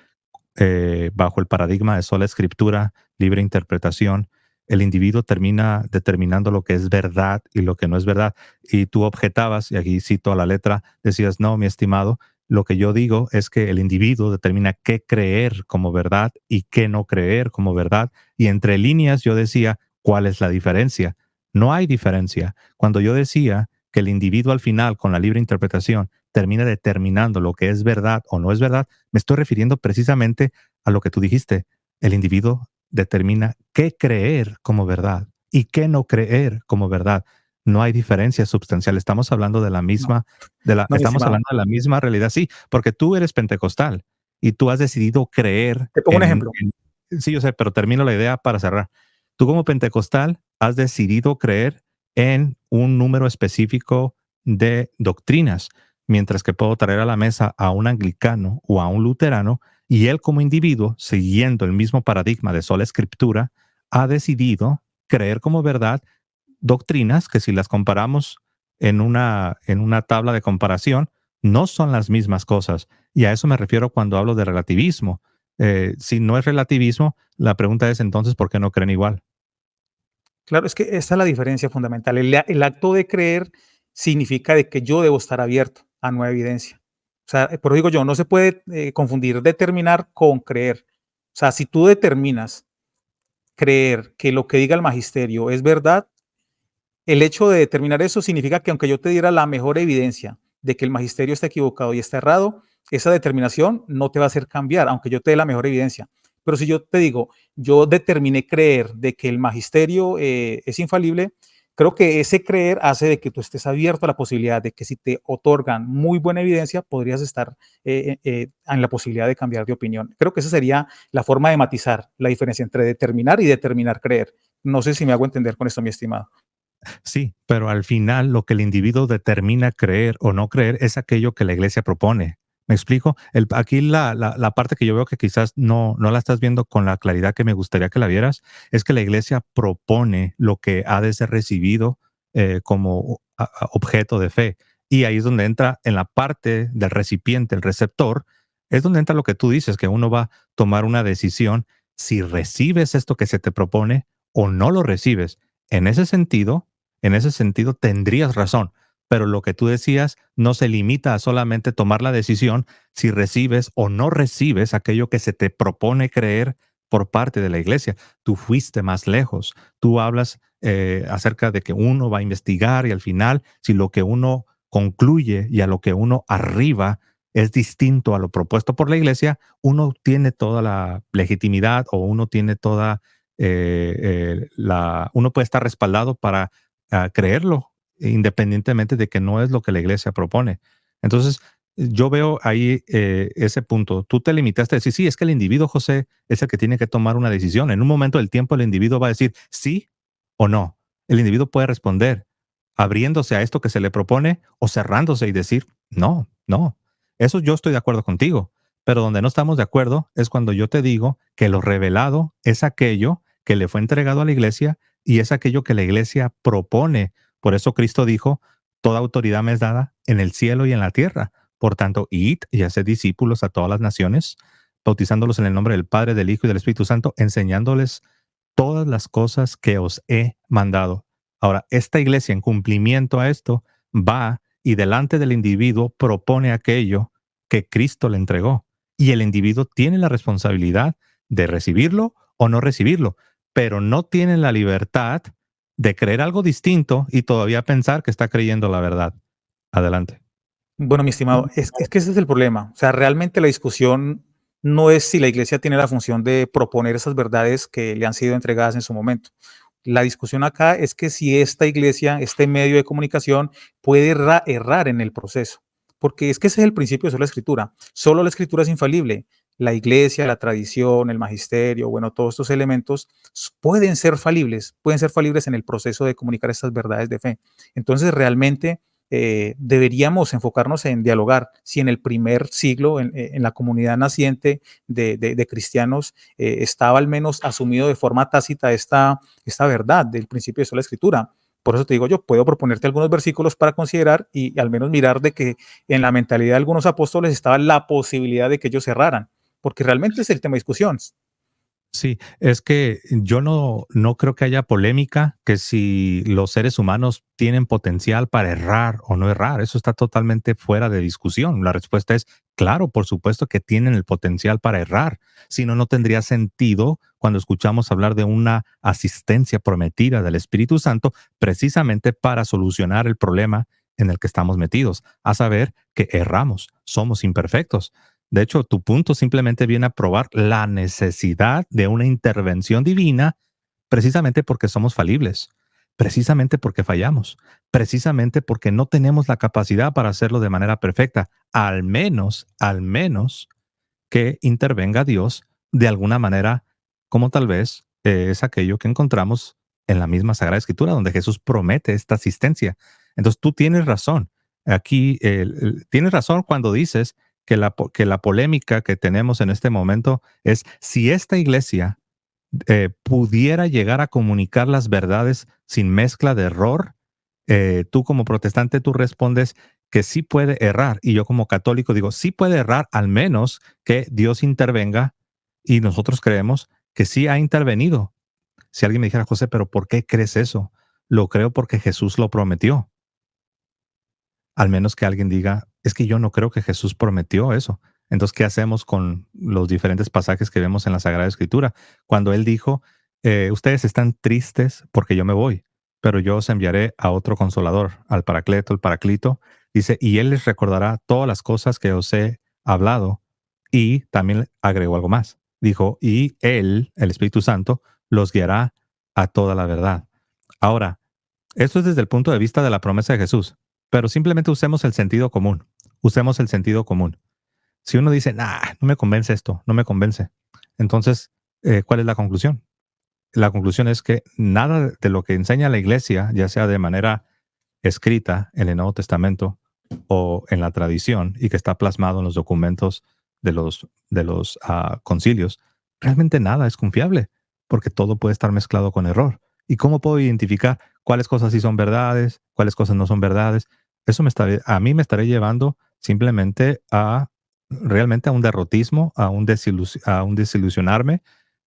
bajo el paradigma de sola escritura, libre interpretación, el individuo termina determinando lo que es verdad y lo que no es verdad. Y tú objetabas, y aquí cito a la letra, decías, no, mi estimado, lo que yo digo es que el individuo determina qué creer como verdad y qué no creer como verdad. Y entre líneas yo decía, ¿cuál es la diferencia? No hay diferencia. Cuando yo decía que el individuo al final, con la libre interpretación, termina determinando lo que es verdad o no es verdad, me estoy refiriendo precisamente a lo que tú dijiste. El individuo determina qué creer como verdad y qué no creer como verdad. No hay diferencia sustancial. Estamos hablando de la No, misma, no, mi estamos estimado. hablando de la misma realidad. Sí, porque tú eres pentecostal y tú has decidido creer Te pongo un ejemplo. sí, yo sé, pero termino la idea para cerrar. Tú como pentecostal has decidido creer en un número específico de doctrinas, mientras que puedo traer a la mesa a un anglicano o a un luterano y él como individuo, siguiendo el mismo paradigma de sola escritura, ha decidido creer como verdad doctrinas que si las comparamos en una tabla de comparación, no son las mismas cosas. Y a eso me refiero cuando hablo de relativismo. Si no es relativismo, la pregunta es entonces, ¿por qué no creen igual? Claro, es que esta es la diferencia fundamental. El acto de creer significa de que yo debo estar abierto a nueva evidencia. O sea, por eso digo yo, no se puede confundir determinar con creer. O sea, si tú determinas creer que lo que diga el magisterio es verdad, el hecho de determinar eso significa que aunque yo te diera la mejor evidencia de que el magisterio está equivocado y está errado, esa determinación no te va a hacer cambiar, aunque yo te dé la mejor evidencia. Pero si yo te digo, yo determiné creer de que el magisterio es infalible, creo que ese creer hace de que tú estés abierto a la posibilidad de que si te otorgan muy buena evidencia, podrías estar en la posibilidad de cambiar de opinión. Creo que esa sería la forma de matizar la diferencia entre determinar y determinar creer. No sé si me hago entender con esto, mi estimado. Sí, pero al final lo que el individuo determina creer o no creer es aquello que la iglesia propone. ¿Me explico? Aquí la parte que yo veo que quizás no la estás viendo con la claridad que me gustaría que la vieras, es que la iglesia propone lo que ha de ser recibido como objeto de fe. Y ahí es donde entra en la parte del recipiente, el receptor, es donde entra lo que tú dices, que uno va a tomar una decisión si recibes esto que se te propone o no lo recibes. En ese sentido, tendrías razón, pero lo que tú decías no se limita a solamente tomar la decisión si recibes o no recibes aquello que se te propone creer por parte de la iglesia. Tú fuiste más lejos. Tú hablas acerca de que uno va a investigar y al final, si lo que uno concluye y a lo que uno arriba es distinto a lo propuesto por la iglesia, uno tiene toda la legitimidad o uno tiene toda uno puede estar respaldado para creerlo, independientemente de que no es lo que la iglesia propone. Entonces, yo veo ahí ese punto. Tú te limitaste a decir, sí, es que el individuo, José, es el que tiene que tomar una decisión. En un momento del tiempo, el individuo va a decir sí o no. El individuo puede responder abriéndose a esto que se le propone o cerrándose y decir no, no. Eso yo estoy de acuerdo contigo. Pero donde no estamos de acuerdo es cuando yo te digo que lo revelado es aquello que le fue entregado a la iglesia y es aquello que la iglesia propone. Por eso Cristo dijo, toda autoridad me es dada en el cielo y en la tierra. Por tanto, id y haced discípulos a todas las naciones, bautizándolos en el nombre del Padre, del Hijo y del Espíritu Santo, enseñándoles todas las cosas que os he mandado. Ahora, esta iglesia en cumplimiento a esto va y delante del individuo propone aquello que Cristo le entregó. Y el individuo tiene la responsabilidad de recibirlo o no recibirlo, pero no tiene la libertad de creer algo distinto y todavía pensar que está creyendo la verdad. Adelante. Bueno, mi estimado, es que ese es el problema. O sea, realmente la discusión no es si la iglesia tiene la función de proponer esas verdades que le han sido entregadas en su momento. La discusión acá es que si esta iglesia, este medio de comunicación, puede errar en el proceso. Porque es que ese es el principio de sola escritura. Solo la escritura es infalible. La iglesia, la tradición, el magisterio, bueno, todos estos elementos pueden ser falibles en el proceso de comunicar estas verdades de fe. Entonces, realmente deberíamos enfocarnos en dialogar. Si en el primer siglo, en la comunidad naciente de cristianos, estaba al menos asumido de forma tácita esta verdad del principio de sola escritura. Por eso te digo yo, puedo proponerte algunos versículos para considerar y al menos mirar de que en la mentalidad de algunos apóstoles estaba la posibilidad de que ellos cerraran, porque realmente es el tema de discusión. Sí, es que yo no creo que haya polémica que si los seres humanos tienen potencial para errar o no errar. Eso está totalmente fuera de discusión. La respuesta es claro, por supuesto que tienen el potencial para errar. Si no, no tendría sentido cuando escuchamos hablar de una asistencia prometida del Espíritu Santo precisamente para solucionar el problema en el que estamos metidos, a saber que erramos, somos imperfectos. De hecho, tu punto simplemente viene a probar la necesidad de una intervención divina precisamente porque somos falibles, precisamente porque fallamos, precisamente porque no tenemos la capacidad para hacerlo de manera perfecta, al menos que intervenga Dios de alguna manera, como tal vez es aquello que encontramos en la misma Sagrada Escritura, donde Jesús promete esta asistencia. Entonces tú tienes razón. Aquí tienes razón cuando dices que que la polémica que tenemos en este momento es si esta iglesia pudiera llegar a comunicar las verdades sin mezcla de error. Tú como protestante, tú respondes que sí puede errar. Y yo como católico digo, sí puede errar, al menos que Dios intervenga. Y nosotros creemos que sí ha intervenido. Si alguien me dijera, José, pero ¿por qué crees eso? Lo creo porque Jesús lo prometió. al menos que alguien diga, es que yo no creo que Jesús prometió eso. Entonces, ¿qué hacemos con los diferentes pasajes que vemos en la Sagrada Escritura? Cuando Él dijo, ustedes están tristes porque yo me voy, pero yo os enviaré a otro consolador, al Paracleto, el Paraclito. Dice, y Él les recordará todas las cosas que os he hablado. Y también agregó algo más. Dijo, y Él, el Espíritu Santo, los guiará a toda la verdad. Ahora, esto es desde el punto de vista de la promesa de Jesús, pero simplemente usemos el sentido común. Usemos el sentido común. Si uno dice, nah, no me convence esto, no me convence, entonces, ¿cuál es la conclusión? La conclusión es que nada de lo que enseña la iglesia, ya sea de manera escrita en el Nuevo Testamento o en la tradición y que está plasmado en los documentos de los concilios, realmente nada es confiable, porque todo puede estar mezclado con error. ¿Y cómo puedo identificar cuáles cosas sí son verdades, cuáles cosas no son verdades? Eso a mí me estaría llevando simplemente a realmente a un derrotismo, a un desilusionarme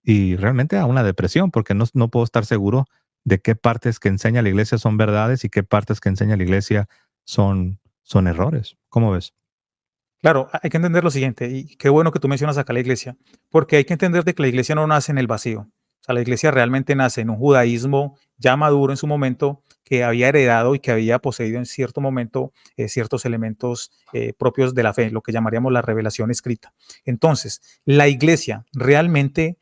y realmente a una depresión, porque no puedo estar seguro de qué partes que enseña la iglesia son verdades y qué partes que enseña la iglesia son errores. ¿Cómo ves? Claro, hay que entender lo siguiente, y qué bueno que tú mencionas acá la iglesia, porque hay que entender de que la iglesia no nace en el vacío. O sea, la iglesia realmente nace en un judaísmo ya maduro en su momento, que había heredado y que había poseído en cierto momento ciertos elementos propios de la fe, lo que llamaríamos la revelación escrita. Entonces, la iglesia realmente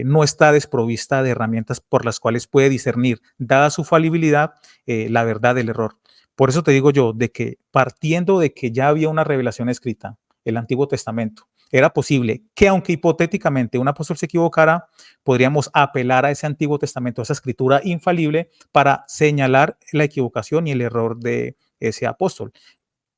no está desprovista de herramientas por las cuales puede discernir, dada su falibilidad, la verdad del error. Por eso te digo yo, de que partiendo de que ya había una revelación escrita, el Antiguo Testamento, era posible que aunque hipotéticamente un apóstol se equivocara, podríamos apelar a ese Antiguo Testamento, a esa escritura infalible, para señalar la equivocación y el error de ese apóstol.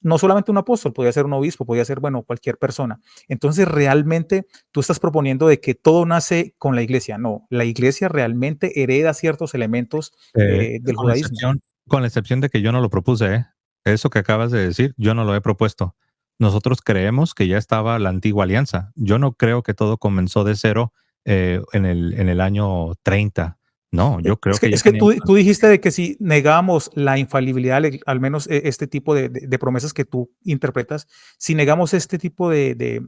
No solamente un apóstol, podía ser un obispo, podía ser, bueno, cualquier persona. Entonces, realmente tú estás proponiendo de que todo nace con la iglesia. No, la iglesia realmente hereda ciertos elementos del Con la judaísmo. excepción, con la excepción de que yo no lo propuse, ¿eh? Eso que acabas de decir, yo no lo he propuesto. Nosotros creemos que ya estaba la antigua alianza. Yo no creo que todo comenzó de cero en el año 30. No, yo creo Es que, que ya es que teníamos. tú dijiste de que si negamos la infalibilidad, al menos este tipo de promesas que tú interpretas, si negamos este tipo de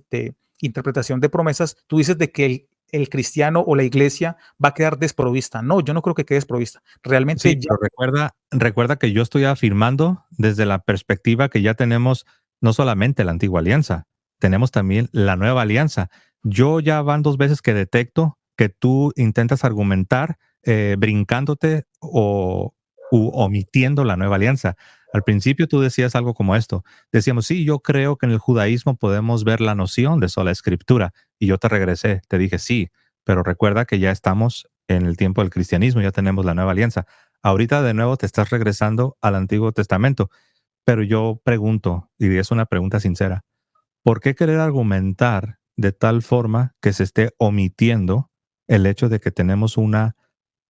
interpretación de promesas, tú dices de que el cristiano o la iglesia va a quedar desprovista. No, yo no creo que quede desprovista. Sí, Realmente ya, pero recuerda que yo estoy afirmando desde la perspectiva que ya tenemos no solamente la antigua alianza, tenemos también la nueva alianza. Yo ya van 2 veces que detecto que tú intentas argumentar brincándote u omitiendo la nueva alianza. Al principio tú decías algo como esto. Decíamos, sí, yo creo que en el judaísmo podemos ver la noción de sola escritura. Y yo te regresé, te dije, sí, pero recuerda que ya estamos en el tiempo del cristianismo, ya tenemos la nueva alianza. Ahorita de nuevo te estás regresando al Antiguo Testamento, pero yo pregunto, y es una pregunta sincera, ¿por qué querer argumentar de tal forma que se esté omitiendo el hecho de que tenemos una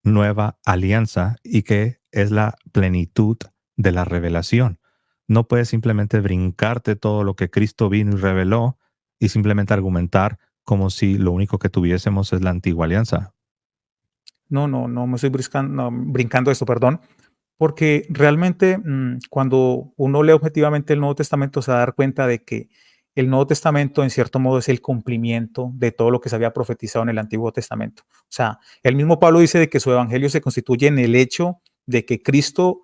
nueva alianza y que es la plenitud de la revelación? No puedes simplemente brincarte todo lo que Cristo vino y reveló y simplemente argumentar como si lo único que tuviésemos es la antigua alianza. no me estoy brincando esto, perdón, porque realmente cuando uno lee objetivamente el Nuevo Testamento se va a dar cuenta de que el Nuevo Testamento en cierto modo es el cumplimiento de todo lo que se había profetizado en el Antiguo Testamento. O sea, el mismo Pablo dice de que su evangelio se constituye en el hecho de que Cristo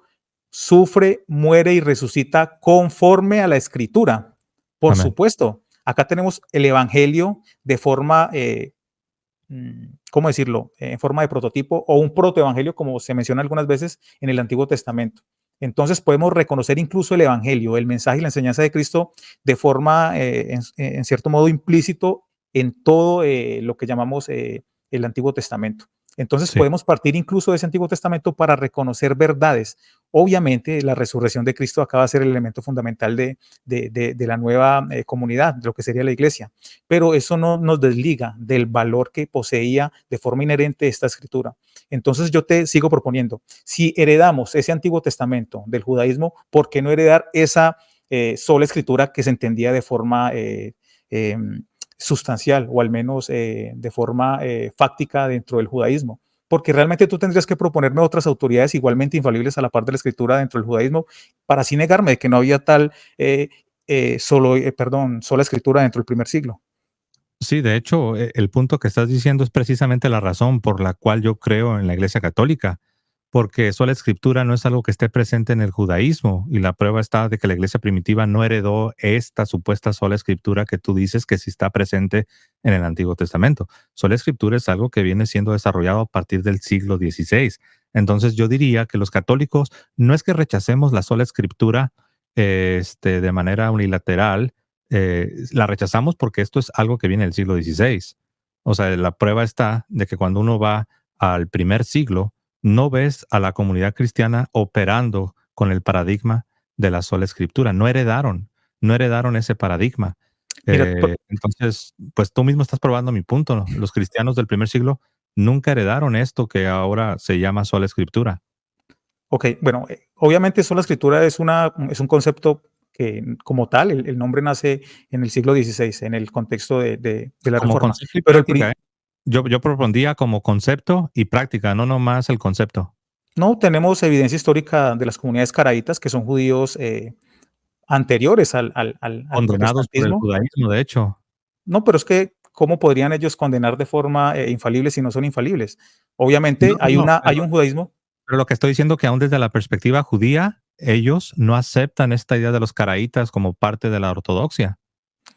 sufre, muere y resucita conforme a la escritura. Por Amén. supuesto, acá tenemos el evangelio de forma ¿cómo decirlo? En forma de prototipo o un protoevangelio, como se menciona algunas veces en el Antiguo Testamento. Entonces podemos reconocer incluso el evangelio, el mensaje y la enseñanza de Cristo de forma, en cierto modo, implícito en todo lo que llamamos el Antiguo Testamento. Entonces Sí. podemos partir incluso de ese Antiguo Testamento para reconocer verdades. Obviamente la resurrección de Cristo acaba de ser el elemento fundamental de la nueva comunidad, de lo que sería la iglesia, pero eso no nos desliga del valor que poseía de forma inherente esta escritura. Entonces yo te sigo proponiendo, si heredamos ese Antiguo Testamento del judaísmo, ¿por qué no heredar esa sola escritura que se entendía de forma eh, sustancial o al menos de forma fáctica dentro del judaísmo? Porque realmente tú tendrías que proponerme otras autoridades igualmente infalibles a la par de la escritura dentro del judaísmo para así negarme de que no había tal sola escritura dentro del primer siglo. Sí, de hecho, el punto que estás diciendo es precisamente la razón por la cual yo creo en la Iglesia Católica, porque sola escritura no es algo que esté presente en el judaísmo, y la prueba está de que la Iglesia primitiva no heredó esta supuesta sola escritura que tú dices que sí está presente en el Antiguo Testamento. Sola escritura es algo que viene siendo desarrollado a partir del siglo XVI. Entonces yo diría que los católicos no es que rechacemos la sola escritura de manera unilateral, la rechazamos porque esto es algo que viene del siglo XVI. O sea, la prueba está de que cuando uno va al primer siglo, no ves a la comunidad cristiana operando con el paradigma de la sola escritura. No heredaron ese paradigma. Mira, Entonces, pues tú mismo estás probando mi punto, ¿no? Los cristianos del primer siglo nunca heredaron esto que ahora se llama sola escritura. ok, bueno, obviamente sola escritura es un concepto que como tal, el nombre nace en el siglo XVI, en el contexto de la Como Reforma. concepto y Pero práctica, ¿eh? Yo propondría como concepto y práctica, no nomás el concepto. no tenemos evidencia histórica de las comunidades caraítas, que son judíos anteriores al Condenados por el protestantismo. judaísmo, de hecho. No, pero es que, ¿cómo podrían ellos condenar de forma infalible si no son infalibles? No, Obviamente no, no, hay un judaísmo. pero lo que estoy diciendo que aún desde la perspectiva judía, ellos no aceptan esta idea de los caraítas como parte de la ortodoxia.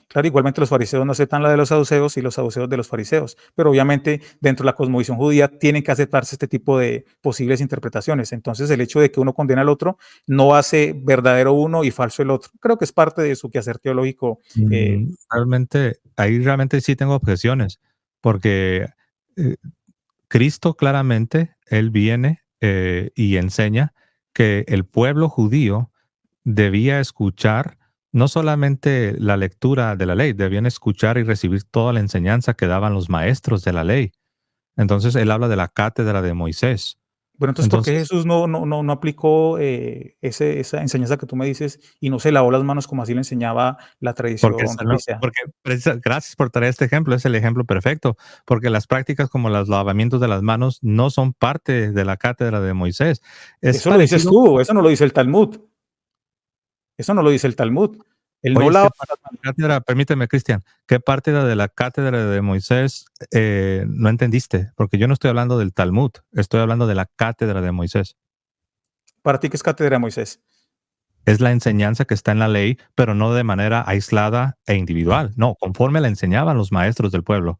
Claro, igualmente los fariseos no aceptan la de los saduceos y los saduceos de los fariseos, pero obviamente dentro de la cosmovisión judía tienen que aceptarse este tipo de posibles interpretaciones. Entonces, el hecho de que uno condena al otro no hace verdadero uno y falso el otro. Creo que es parte de su quehacer teológico. Realmente, ahí realmente sí tengo objeciones, porque eh, Cristo claramente, Él viene y enseña que el pueblo judío debía escuchar no solamente la lectura de la ley, debían escuchar y recibir toda la enseñanza que daban los maestros de la ley. Entonces, Él habla de la cátedra de Moisés. Bueno, entonces, ¿por qué Entonces, Jesús no aplicó esa enseñanza que tú me dices y no se lavó las manos como así le enseñaba la tradición farisea? gracias por traer este ejemplo, es el ejemplo perfecto, porque las prácticas como los lavamientos de las manos no son parte de la cátedra de Moisés. Es Eso lo dices parecido. tú, eso no lo dice el Talmud. Eso no lo dice el Talmud. El Oye, no es que lava parte de la cátedra, permíteme, Cristian, ¿qué parte de la cátedra de Moisés no entendiste? Porque yo no estoy hablando del Talmud, estoy hablando de la cátedra de Moisés. para ti que es cátedra de Moisés. Es la enseñanza que está en la ley, pero no de manera aislada e individual. No, conforme la enseñaban los maestros del pueblo.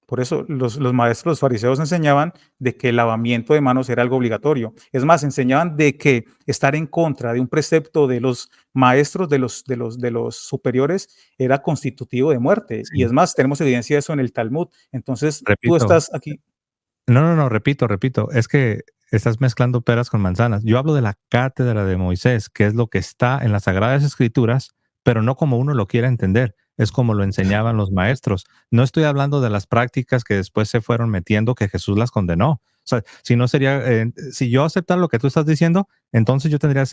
Por eso los maestros, los fariseos enseñaban de que el lavamiento de manos era algo obligatorio. Es más, enseñaban de que estar en contra de un precepto de los maestros, de los superiores, era constitutivo de muerte. Y Sí. es más, tenemos evidencia de eso en el Talmud. Entonces, tú Repito, estás aquí. no, repito, es que estás mezclando peras con manzanas. Yo hablo de la cátedra de Moisés, que es lo que está en las Sagradas Escrituras, pero no como uno lo quiera entender, es como lo enseñaban los maestros. No estoy hablando de las prácticas que después se fueron metiendo, que Jesús las condenó. O sea, si no sería, si yo aceptar lo que tú estás diciendo, entonces yo tendría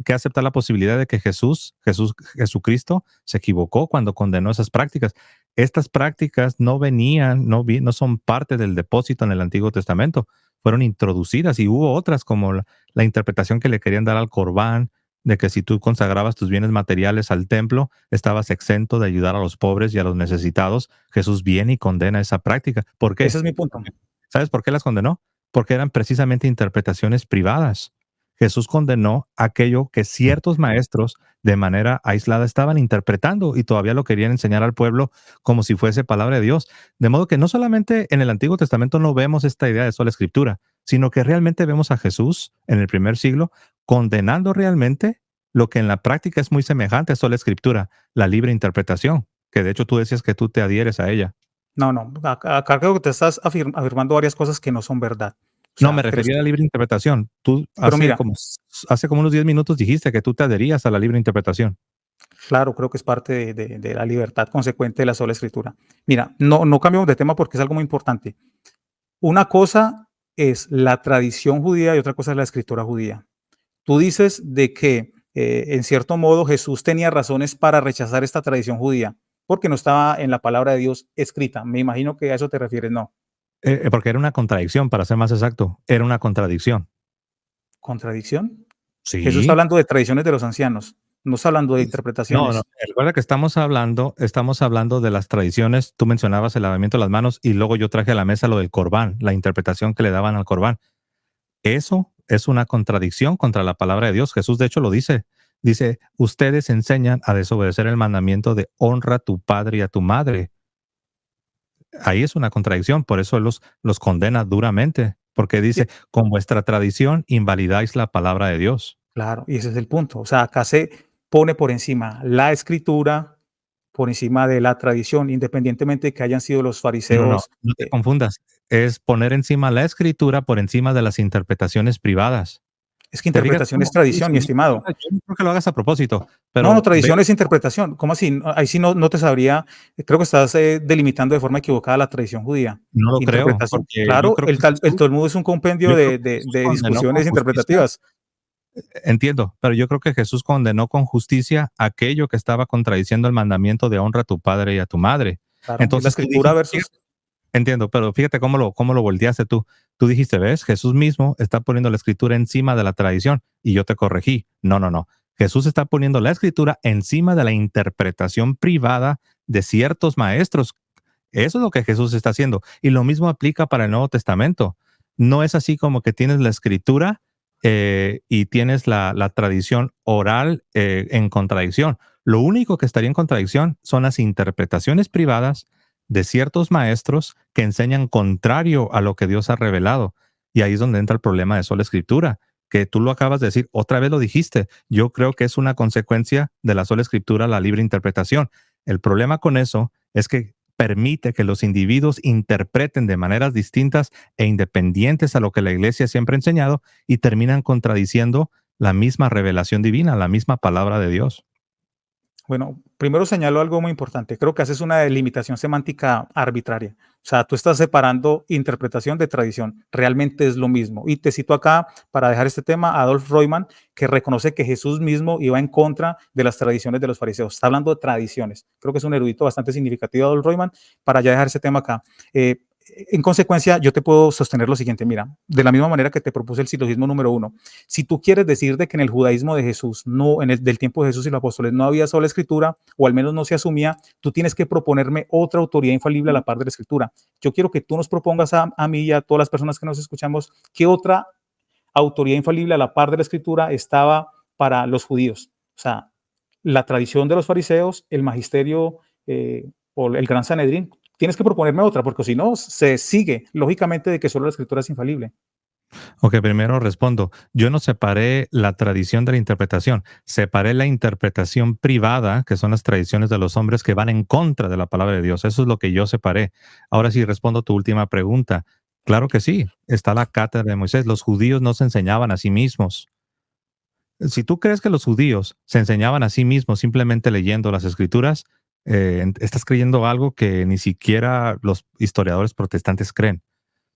que aceptar la posibilidad de que Jesucristo se equivocó cuando condenó esas prácticas. Estas prácticas no venían, no son parte del depósito en el Antiguo Testamento, fueron introducidas y hubo otras como la interpretación que le querían dar al Corbán, de que si tú consagrabas tus bienes materiales al templo, estabas exento de ayudar a los pobres y a los necesitados. Jesús viene y condena esa práctica. ¿Por qué? Ese es mi punto. ¿Sabes por qué las condenó? Porque eran precisamente interpretaciones privadas. Jesús condenó aquello que ciertos maestros de manera aislada estaban interpretando y todavía lo querían enseñar al pueblo como si fuese palabra de Dios. De modo que no solamente en el Antiguo Testamento no vemos esta idea de sola escritura, sino que realmente vemos a Jesús en el primer siglo condenando realmente lo que en la práctica es muy semejante a sola escritura, la libre interpretación, que de hecho tú decías que tú te adhieres a ella. No, no. Acá creo que te estás afirmando varias cosas que no son verdad. O No, me sea, crees refería a tú. la libre interpretación. Tú Pero mira, hace como unos 10 minutos dijiste que tú te adherías a la libre interpretación. claro, creo que es parte de la libertad consecuente de la sola escritura. Mira, no cambiamos de tema porque es algo muy importante. Una cosa es la tradición judía y otra cosa es la escritura judía. Tú dices de que, en cierto modo, Jesús tenía razones para rechazar esta tradición judía, porque no estaba en la palabra de Dios escrita. Me imagino que a eso te refieres, ¿no? Porque era una contradicción, para ser más exacto. Era una contradicción. ¿Contradicción? Jesús está Sí. hablando de tradiciones de los ancianos, no está hablando de No, no, interpretaciones. recuerda que estamos hablando de las tradiciones. Tú mencionabas el lavamiento de las manos y luego yo traje a la mesa lo del Corbán, la interpretación que le daban al Corbán. Eso es una contradicción contra la palabra de Dios. Jesús, de hecho, lo dice. Dice, ustedes enseñan a desobedecer el mandamiento de honra a tu padre y a tu madre. Ahí es una contradicción, por eso él los condena duramente, porque Sí, dice, con vuestra tradición invalidáis la palabra de Dios. claro, y ese es el punto. O sea, acá se pone por encima la escritura, por encima de la tradición, independientemente de que hayan sido los No, no, fariseos. no te confundas. Es poner encima la escritura por encima de las interpretaciones privadas. Es que ¿Te fijas interpretación es cómo? Sí, tradición, sí, mi no, estimado. yo no creo que lo hagas a propósito, No, no, pero ve, tradición es interpretación. ¿Cómo así? No, ahí sí no te sabría. Creo que estás delimitando de forma equivocada la tradición judía. no lo creo, Interpretación. porque yo Claro, creo que el Jesús, Talmud es un compendio yo creo de, que Jesús de condenó con discusiones justicia. interpretativas. Entiendo, pero yo creo que Jesús condenó con justicia aquello que estaba contradiciendo el mandamiento de honra a tu padre y a tu madre. Claro, es la Entonces tú escritura dijiste, versus. entiendo, pero fíjate cómo lo volteaste tú. Tú dijiste, ¿ves? Jesús mismo está poniendo la escritura encima de la tradición y yo te corregí. No, no, no. Jesús está poniendo la escritura encima de la interpretación privada de ciertos maestros. Eso es lo que Jesús está haciendo. Y lo mismo aplica para el Nuevo Testamento. No es así como que tienes la escritura y tienes la tradición oral en contradicción. Lo único que estaría en contradicción son las interpretaciones privadas de ciertos maestros que enseñan contrario a lo que Dios ha revelado. Y ahí es donde entra el problema de sola escritura, que tú lo acabas de decir, otra vez lo dijiste. Yo creo que es una consecuencia de la sola escritura, la libre interpretación. El problema con eso es que permite que los individuos interpreten de maneras distintas e independientes a lo que la iglesia siempre ha enseñado y terminan contradiciendo la misma revelación divina, la misma palabra de Dios. Bueno, primero señalo algo muy importante. Creo que haces una delimitación semántica arbitraria. O sea, tú estás separando interpretación de tradición. Realmente es lo mismo. Y te cito acá, para dejar este tema, a Adolf Reumann, que reconoce que Jesús mismo iba en contra de las tradiciones de los fariseos. Está hablando de tradiciones. Creo que es un erudito bastante significativo, Adolf Reumann, para ya dejar ese tema acá. En consecuencia, yo te puedo sostener lo siguiente. Mira, de la misma manera que te propuse el silogismo número uno, si tú quieres decir de que en el judaísmo de Jesús, no, en el del tiempo de Jesús y los apóstoles, no había sola escritura, o al menos no se asumía, tú tienes que proponerme otra autoridad infalible a la par de la escritura. Yo quiero que tú nos propongas a mí y a todas las personas que nos escuchamos, qué otra autoridad infalible a la par de la escritura estaba para los judíos. O sea, la tradición de los fariseos, el magisterio o el gran Sanedrín. Tienes que proponerme otra, porque si no, se sigue lógicamente de que solo la escritura es infalible. Ok, primero respondo. Yo no separé la tradición de la interpretación, separé la interpretación privada, que son las tradiciones de los hombres que van en contra de la palabra de Dios. Eso es lo que yo separé. Ahora sí respondo a tu última pregunta. Claro que sí, está la cátedra de Moisés. Los judíos no se enseñaban a sí mismos. Si tú crees que los judíos se enseñaban a sí mismos simplemente leyendo las escrituras, estás creyendo algo que ni siquiera los historiadores protestantes creen.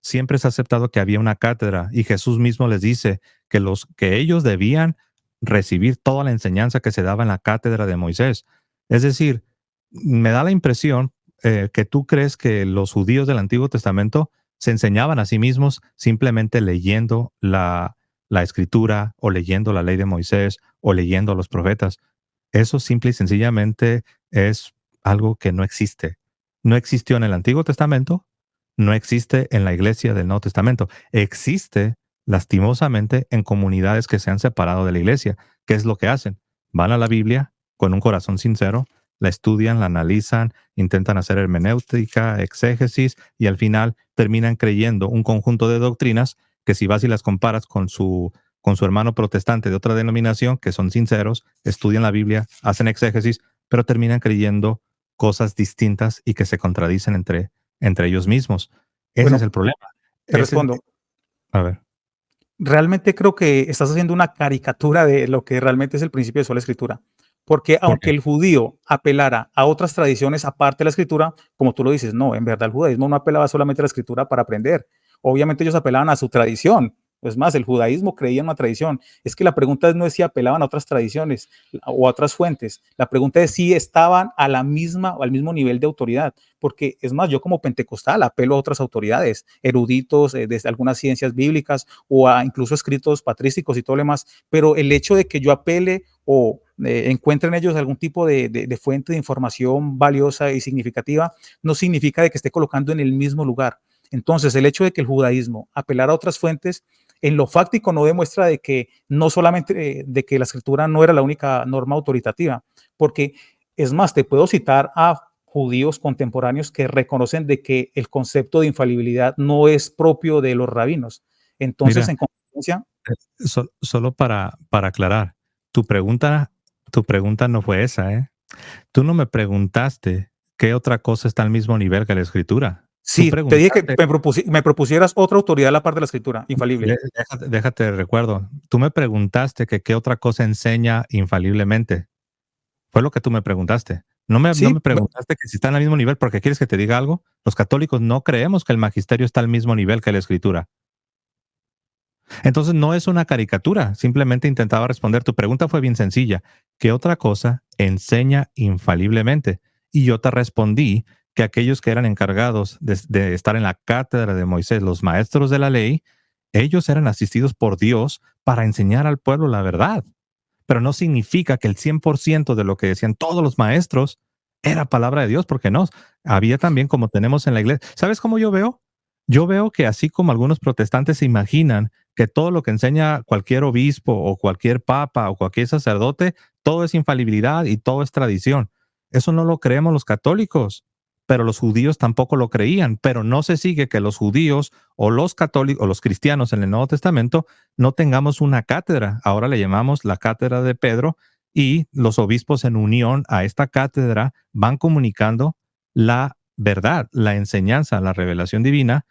Siempre se ha aceptado que había una cátedra y Jesús mismo les dice que ellos debían recibir toda la enseñanza que se daba en la cátedra de Moisés. Es decir, me da la impresión que tú crees que los judíos del Antiguo Testamento se enseñaban a sí mismos simplemente leyendo la escritura o leyendo la ley de Moisés o leyendo a los profetas. Eso simple y sencillamente es algo que no existe. No existió en el Antiguo Testamento, no existe en la iglesia del Nuevo Testamento. Existe lastimosamente en comunidades que se han separado de la iglesia. ¿Qué es lo que hacen? Van a la Biblia con un corazón sincero, la estudian, la analizan, intentan hacer hermenéutica, exégesis y al final terminan creyendo un conjunto de doctrinas que si vas y las comparas con su hermano protestante de otra denominación, que son sinceros, estudian la Biblia, hacen exégesis, pero terminan creyendo cosas distintas y que se contradicen entre ellos mismos. Ese es Bueno, el problema. te Ese, respondo. a ver, Realmente creo que estás haciendo una caricatura de lo que realmente es el principio de sola escritura. Porque ¿por aunque qué? el judío apelara a otras tradiciones aparte de la escritura, como tú lo dices, no, en verdad el judaísmo no apelaba solamente a la escritura para aprender. Obviamente ellos apelaban a su tradición, Es más, el judaísmo creía en una tradición. Es que la pregunta no es si apelaban a otras tradiciones o a otras fuentes. La pregunta es si estaban a la misma o al mismo nivel de autoridad. Porque es más, yo como pentecostal apelo a otras autoridades, eruditos de algunas ciencias bíblicas o a incluso escritos patrísticos y todo lo demás. Pero el hecho de que yo apele o encuentren ellos algún tipo de fuente de información valiosa y significativa, no significa de que esté colocando en el mismo lugar. Entonces, el hecho de que el judaísmo apelara a otras fuentes, en lo fáctico no demuestra de que no solamente de que la escritura no era la única norma autoritativa, porque es más, te puedo citar a judíos contemporáneos que reconocen de que el concepto de infalibilidad no es propio de los rabinos. Entonces, Mira, en consecuencia, solo para aclarar, tu pregunta, tu pregunta no fue esa, ¿eh? Tú no me preguntaste qué otra cosa está al mismo nivel que la escritura. Tú sí, te dije que preguntaste, me propusieras otra autoridad a la par de la escritura, infalible. déjate recuerdo, tú me preguntaste que qué otra cosa enseña infaliblemente. Fue lo que tú me preguntaste. No me Sí, preguntaste que si está al mismo nivel porque quieres que te diga algo. Los católicos no creemos que el magisterio está al mismo nivel que la escritura. Entonces no es una caricatura, simplemente intentaba responder. Tu pregunta fue bien sencilla. ¿Qué otra cosa enseña infaliblemente? Y yo te respondí que aquellos que eran encargados de estar en la cátedra de Moisés, los maestros de la ley, ellos eran asistidos por Dios para enseñar al pueblo la verdad. Pero no significa que el 100% de lo que decían todos los maestros era palabra de Dios, porque no. Había también, como tenemos en la iglesia. ¿Sabes cómo yo veo? Yo veo que así como algunos protestantes se imaginan que todo lo que enseña cualquier obispo o cualquier papa o cualquier sacerdote, todo es infalibilidad y todo es tradición. Eso no lo creemos los católicos, pero los judíos tampoco lo creían. Pero no se sigue que los judíos o los católicos o los cristianos en el Nuevo Testamento no tengamos una cátedra. Ahora le llamamos la cátedra de Pedro y los obispos en unión a esta cátedra van comunicando la verdad, la enseñanza, la revelación divina,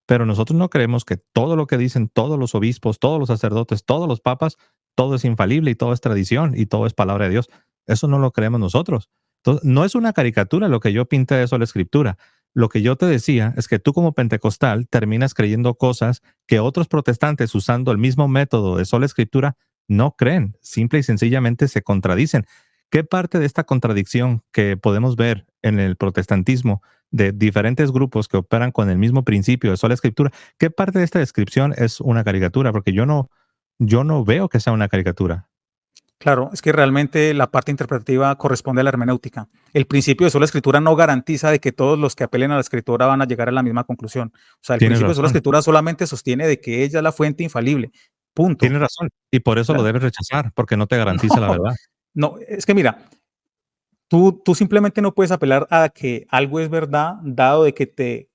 pero nosotros no creemos que todo lo que dicen todos los obispos, todos los sacerdotes, todos los papas, todo es infalible y todo es tradición y todo es palabra de Dios. Eso no lo creemos nosotros. Entonces, no es una caricatura lo que yo pinté de eso la escritura. Lo que yo te decía es que tú como pentecostal terminas creyendo cosas que otros protestantes usando el mismo método de sola escritura no creen. Simple y sencillamente se contradicen. ¿Qué parte de esta contradicción que podemos ver en el protestantismo de diferentes grupos que operan con el mismo principio de sola escritura, qué parte de esta descripción es una caricatura? Porque yo no veo que sea una caricatura. claro, es que realmente la parte interpretativa corresponde a la hermenéutica. El principio de sola escritura no garantiza de que todos los que apelen a la escritura van a llegar a la misma conclusión. O sea, el Tienes principio de sola razón, escritura solamente sostiene de que ella es la fuente infalible. Punto. tienes razón. Y por eso lo ¿Verdad? debes rechazar, porque no te garantiza la No, verdad. no, es que mira, tú simplemente no puedes apelar a que algo es verdad, dado de que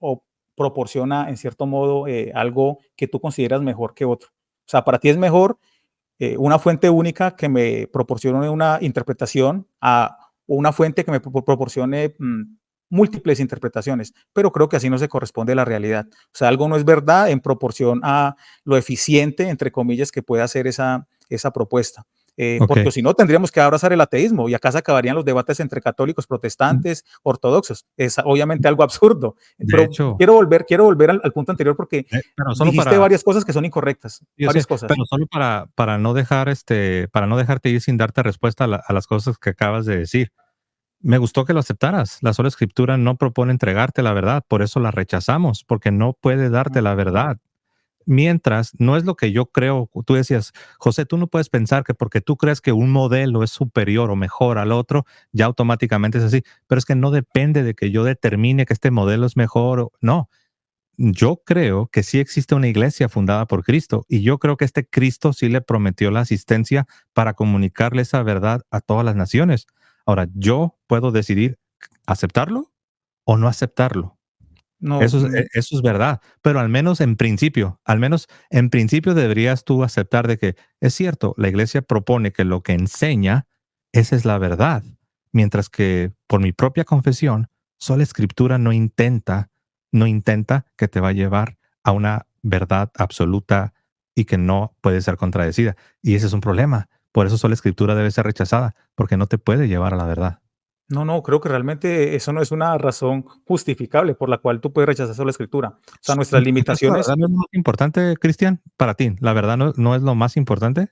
proporciona, en cierto modo, algo que tú consideras mejor que otro. O sea, para ti es mejor una fuente única que me proporcione una interpretación a una fuente que me proporcione múltiples interpretaciones, pero creo que así no se corresponde a la realidad. O sea, algo no es verdad en proporción a lo eficiente, entre comillas, que pueda hacer esa propuesta. Ok. Porque si no, tendríamos que abrazar el ateísmo y acá se acabarían los debates entre católicos, protestantes, ortodoxos. Es obviamente algo absurdo. De Pero hecho, quiero volver al punto anterior porque pero solo dijiste para, varias cosas que son incorrectas, yo sé, varias cosas. pero solo para no dejar para no dejarte ir sin darte respuesta a las cosas que acabas de decir. Me gustó que lo aceptaras. La sola escritura no propone entregarte la verdad, por eso la rechazamos, porque no puede darte la verdad. Mientras, no es lo que yo creo. Tú decías, José, tú no puedes pensar que porque tú crees que un modelo es superior o mejor al otro, ya automáticamente es así. Pero es que no depende de que yo determine que este modelo es mejor. No, yo creo que sí existe una iglesia fundada por Cristo y yo creo que este Cristo sí le prometió la asistencia para comunicarle esa verdad a todas las naciones. Ahora, yo puedo decidir aceptarlo o no aceptarlo. No, Eso es verdad, pero al menos en principio deberías tú aceptar de que es cierto, la iglesia propone que lo que enseña, esa es la verdad, mientras que por mi propia confesión, sola escritura no intenta que te va a llevar a una verdad absoluta y que no puede ser contradecida. Y ese es un problema. Por eso sola escritura debe ser rechazada, porque no te puede llevar a la verdad. No, no, creo que realmente eso no es una razón justificable por la cual tú puedes rechazar solo la escritura. O sea, nuestras Entonces, la verdad limitaciones, no es lo más importante, Cristian, para ti. La verdad no es lo más importante.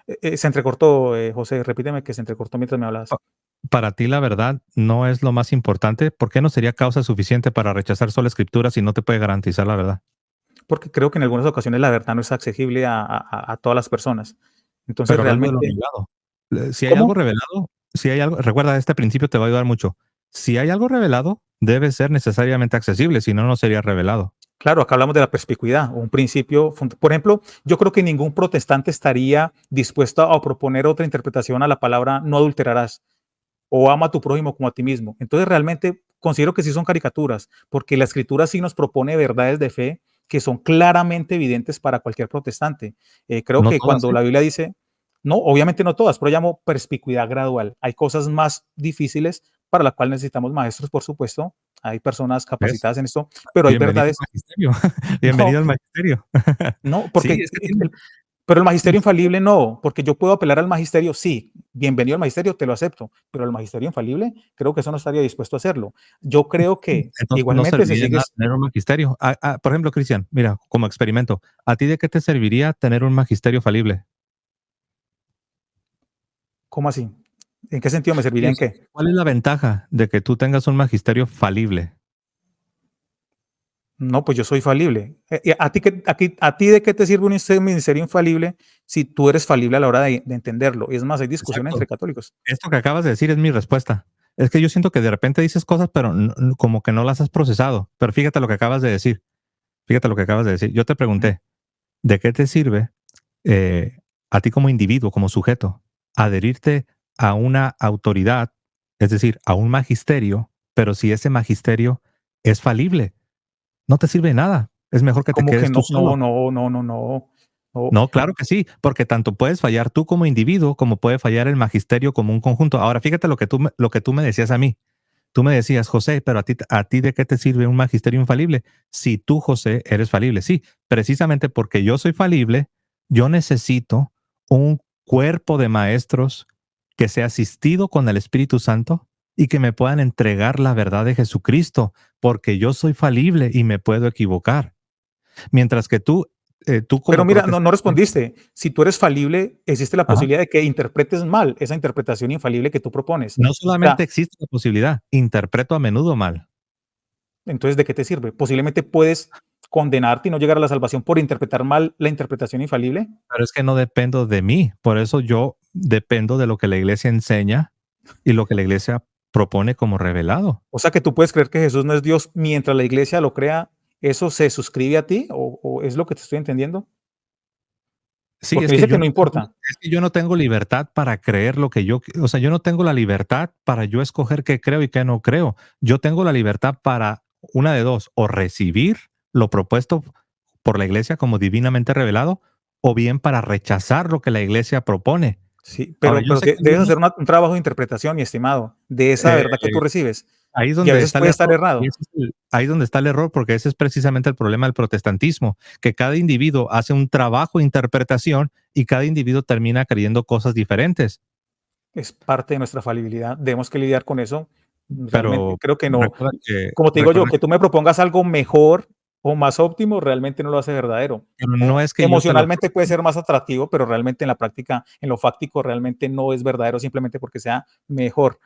se entrecortó, José, repíteme que se entrecortó mientras me hablabas. Pa- Para ti, la verdad no es lo más importante. ¿Por qué no sería causa suficiente para rechazar sola escritura si no te puede garantizar la verdad? Porque creo que en algunas ocasiones la verdad no es accesible a todas las personas. Entonces, Pero hablando de lo realmente, revelado. Si hay algo ¿cómo? revelado, si hay algo, recuerda, este principio te va a ayudar mucho. Si hay algo revelado, debe ser necesariamente accesible, si no, no sería revelado. Claro, acá hablamos de la perspicuidad, un principio, por ejemplo, yo creo que ningún protestante estaría dispuesto a proponer otra interpretación a la palabra no adulterarás o ama a tu prójimo como a ti mismo. Entonces, realmente considero que sí son caricaturas, porque la escritura sí nos propone verdades de fe que son claramente evidentes para cualquier protestante. Creo No que todas, cuando ¿eh? la Biblia dice, no, obviamente no todas, pero llamo perspicuidad gradual. Hay cosas más difíciles para las cuales necesitamos maestros, por supuesto. Hay personas ¿Ves? capacitadas en esto, pero hay Bienvenido al verdades, magisterio. no, Bienvenido al magisterio. no, Sí, porque es que tiene. pero el magisterio infalible no, porque yo puedo apelar al magisterio, sí, bienvenido al magisterio, te lo acepto, pero el magisterio infalible, creo que eso no estaría dispuesto a hacerlo. Yo creo que Entonces no igualmente si serviría de nada sigues, tener un magisterio. Por ejemplo, Cristian, mira, como experimento, ¿a ti de qué te serviría tener un magisterio falible? ¿cómo así? ¿En qué sentido me Sí, serviría o en sea, qué? ¿cuál es la ventaja de que tú tengas un magisterio falible? No, pues yo soy falible. ¿A ti de qué te sirve un ministerio infalible si tú eres falible a la hora de entenderlo? Y es más, hay discusiones Exacto. entre católicos. Esto que acabas de decir es mi respuesta. Es que yo siento que de repente dices cosas, pero como que no las has procesado. Pero fíjate lo que acabas de decir. Fíjate lo que acabas de decir. Yo te Ujú. pregunté, ¿de qué te sirve a ti como individuo, como sujeto, adherirte a una autoridad, es decir, a un magisterio, pero si ese magisterio es falible, no te sirve de nada. Es mejor que te Como que quedes tú no, no, solo. no, no, no, no. No. No, claro que sí, porque tanto puedes fallar tú como individuo, como puede fallar el magisterio como un conjunto. Ahora, fíjate lo que tú me decías a mí. Tú me decías, José, pero a ti ¿de qué te sirve un magisterio infalible? Si tú, José, eres falible. Sí, precisamente porque yo soy falible, yo necesito un cuerpo de maestros que sea asistido con el Espíritu Santo y que me puedan entregar la verdad de Jesucristo, porque yo soy falible y me puedo equivocar. Mientras que tú Pero como mira, no, no protestante, respondiste. Si tú eres falible, existe la ajá, posibilidad de que interpretes mal esa interpretación infalible que tú propones. no O sea, solamente existe la posibilidad, interpreto a menudo mal. entonces, ¿de qué te sirve? Posiblemente puedes condenarte y no llegar a la salvación por interpretar mal la interpretación infalible. Pero es que no dependo de mí, por eso yo dependo de lo que la iglesia enseña y lo que la iglesia propone como revelado. O sea, que tú puedes creer que Jesús no es Dios mientras la iglesia lo crea. ¿Eso se suscribe a ti o es lo que te estoy entendiendo? Sí, Porque dice que no importa. es que yo no tengo libertad para creer lo que o sea, yo no tengo la libertad para yo escoger qué creo y qué no creo. Yo tengo la libertad para una de dos, o recibir lo propuesto por la iglesia como divinamente revelado, o bien para rechazar lo que la iglesia propone. Sí, Ahora, yo pero sé que debes algunos, hacer un trabajo de interpretación, mi estimado, de esa eh, verdad que tú recibes. ahí es Y a donde veces está el puede estar error. Y errado. ahí es donde está el error, porque ese es precisamente el problema del protestantismo, que cada individuo hace un trabajo de interpretación y cada individuo termina creyendo cosas diferentes. Es parte de nuestra falibilidad. Debemos que lidiar con eso. Realmente Pero creo que no. recuerda que, Como te digo yo, recuerda que que tú me propongas algo mejor o más óptimo, realmente no lo hace verdadero. pero O no es que yo te lo emocionalmente puede ser más atractivo, pero realmente en la práctica, en lo fáctico, realmente no es verdadero simplemente porque sea mejor.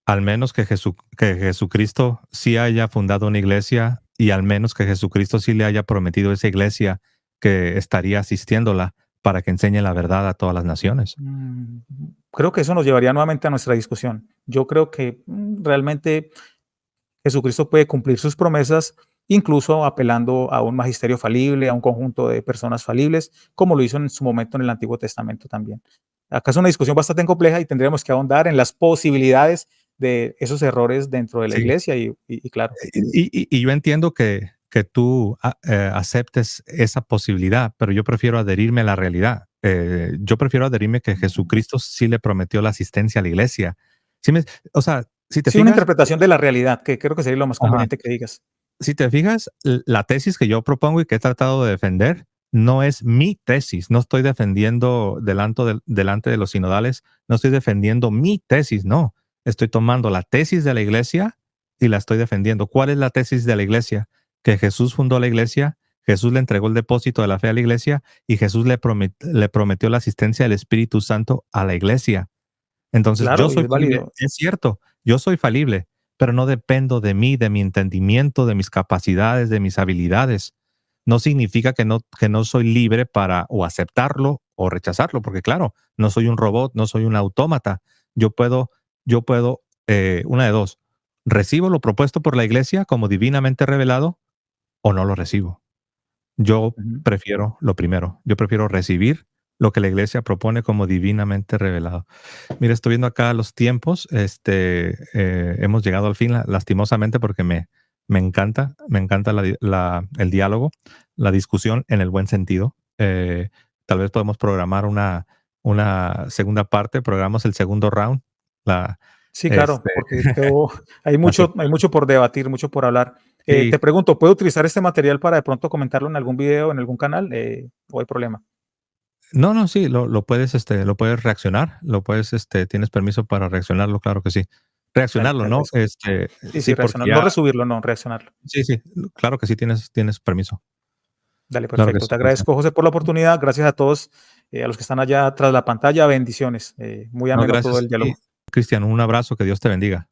al menos que, que Jesucristo sí haya fundado una iglesia y al menos que Jesucristo sí le haya prometido a esa iglesia que estaría asistiéndola para que enseñe la verdad a todas las naciones. Mm, Creo que eso nos llevaría nuevamente a nuestra discusión. Yo creo que realmente Jesucristo puede cumplir sus promesas, incluso apelando a un magisterio falible, a un conjunto de personas falibles, como lo hizo en su momento en el Antiguo Testamento también. Acá es una discusión bastante compleja y tendríamos que ahondar en las posibilidades de esos errores dentro de la Sí. iglesia y claro, Y yo entiendo que tú aceptes esa posibilidad, pero yo prefiero adherirme a la realidad. Yo prefiero adherirme que Jesucristo sí le prometió la asistencia a la iglesia. Sí o sea, si te sí, una fijas, interpretación de la realidad, que creo que sería lo más ajá, conveniente que digas. si te fijas, la tesis que yo propongo y que he tratado de defender no es mi tesis. No estoy defendiendo delante de los sinodales, no estoy defendiendo mi tesis, no. Estoy tomando la tesis de la iglesia y la estoy defendiendo. ¿Cuál es la tesis de la iglesia? Que Jesús fundó la iglesia, Jesús le entregó el depósito de la fe a la iglesia y Jesús le prometió la asistencia del Espíritu Santo a la iglesia. Entonces, yo Claro, y soy es falible, válido. es cierto, yo soy falible, pero no dependo de mí, de mi entendimiento, de mis capacidades, de mis habilidades. No significa que no soy libre para o aceptarlo o rechazarlo, porque claro, no soy un robot, no soy un autómata. Yo puedo, una de dos, recibo lo propuesto por la iglesia como divinamente revelado o no lo recibo. Yo Ujú. prefiero lo primero, yo prefiero recibir lo que la iglesia propone como divinamente revelado. Mira, estoy viendo acá los tiempos. Hemos llegado al fin, lastimosamente, porque me encanta el diálogo, la discusión en el buen sentido. Tal vez podemos programar una segunda parte, programamos el segundo round. La, Sí, claro, este, porque así, hay mucho por debatir, mucho por hablar. sí. Te pregunto, ¿puedo utilizar este material para de pronto comentarlo en algún video, en algún canal? ¿O hay problema? No, no, sí, lo puedes reaccionar, tienes permiso para reaccionarlo, claro que sí. Dale, Reaccionarlo, te ¿no? agradezco. Sí, sí, Sí, porque reaccionar. No ya, resubirlo, no, reaccionarlo. sí, sí, claro que sí tienes permiso. Dale, Claro que perfecto. sí, Te Cristian. agradezco, José, por la oportunidad. Gracias a todos, a los que están allá tras la pantalla. Bendiciones. Muy No, ameno todo gracias el a ti, diálogo. Cristian, un abrazo, que Dios te bendiga.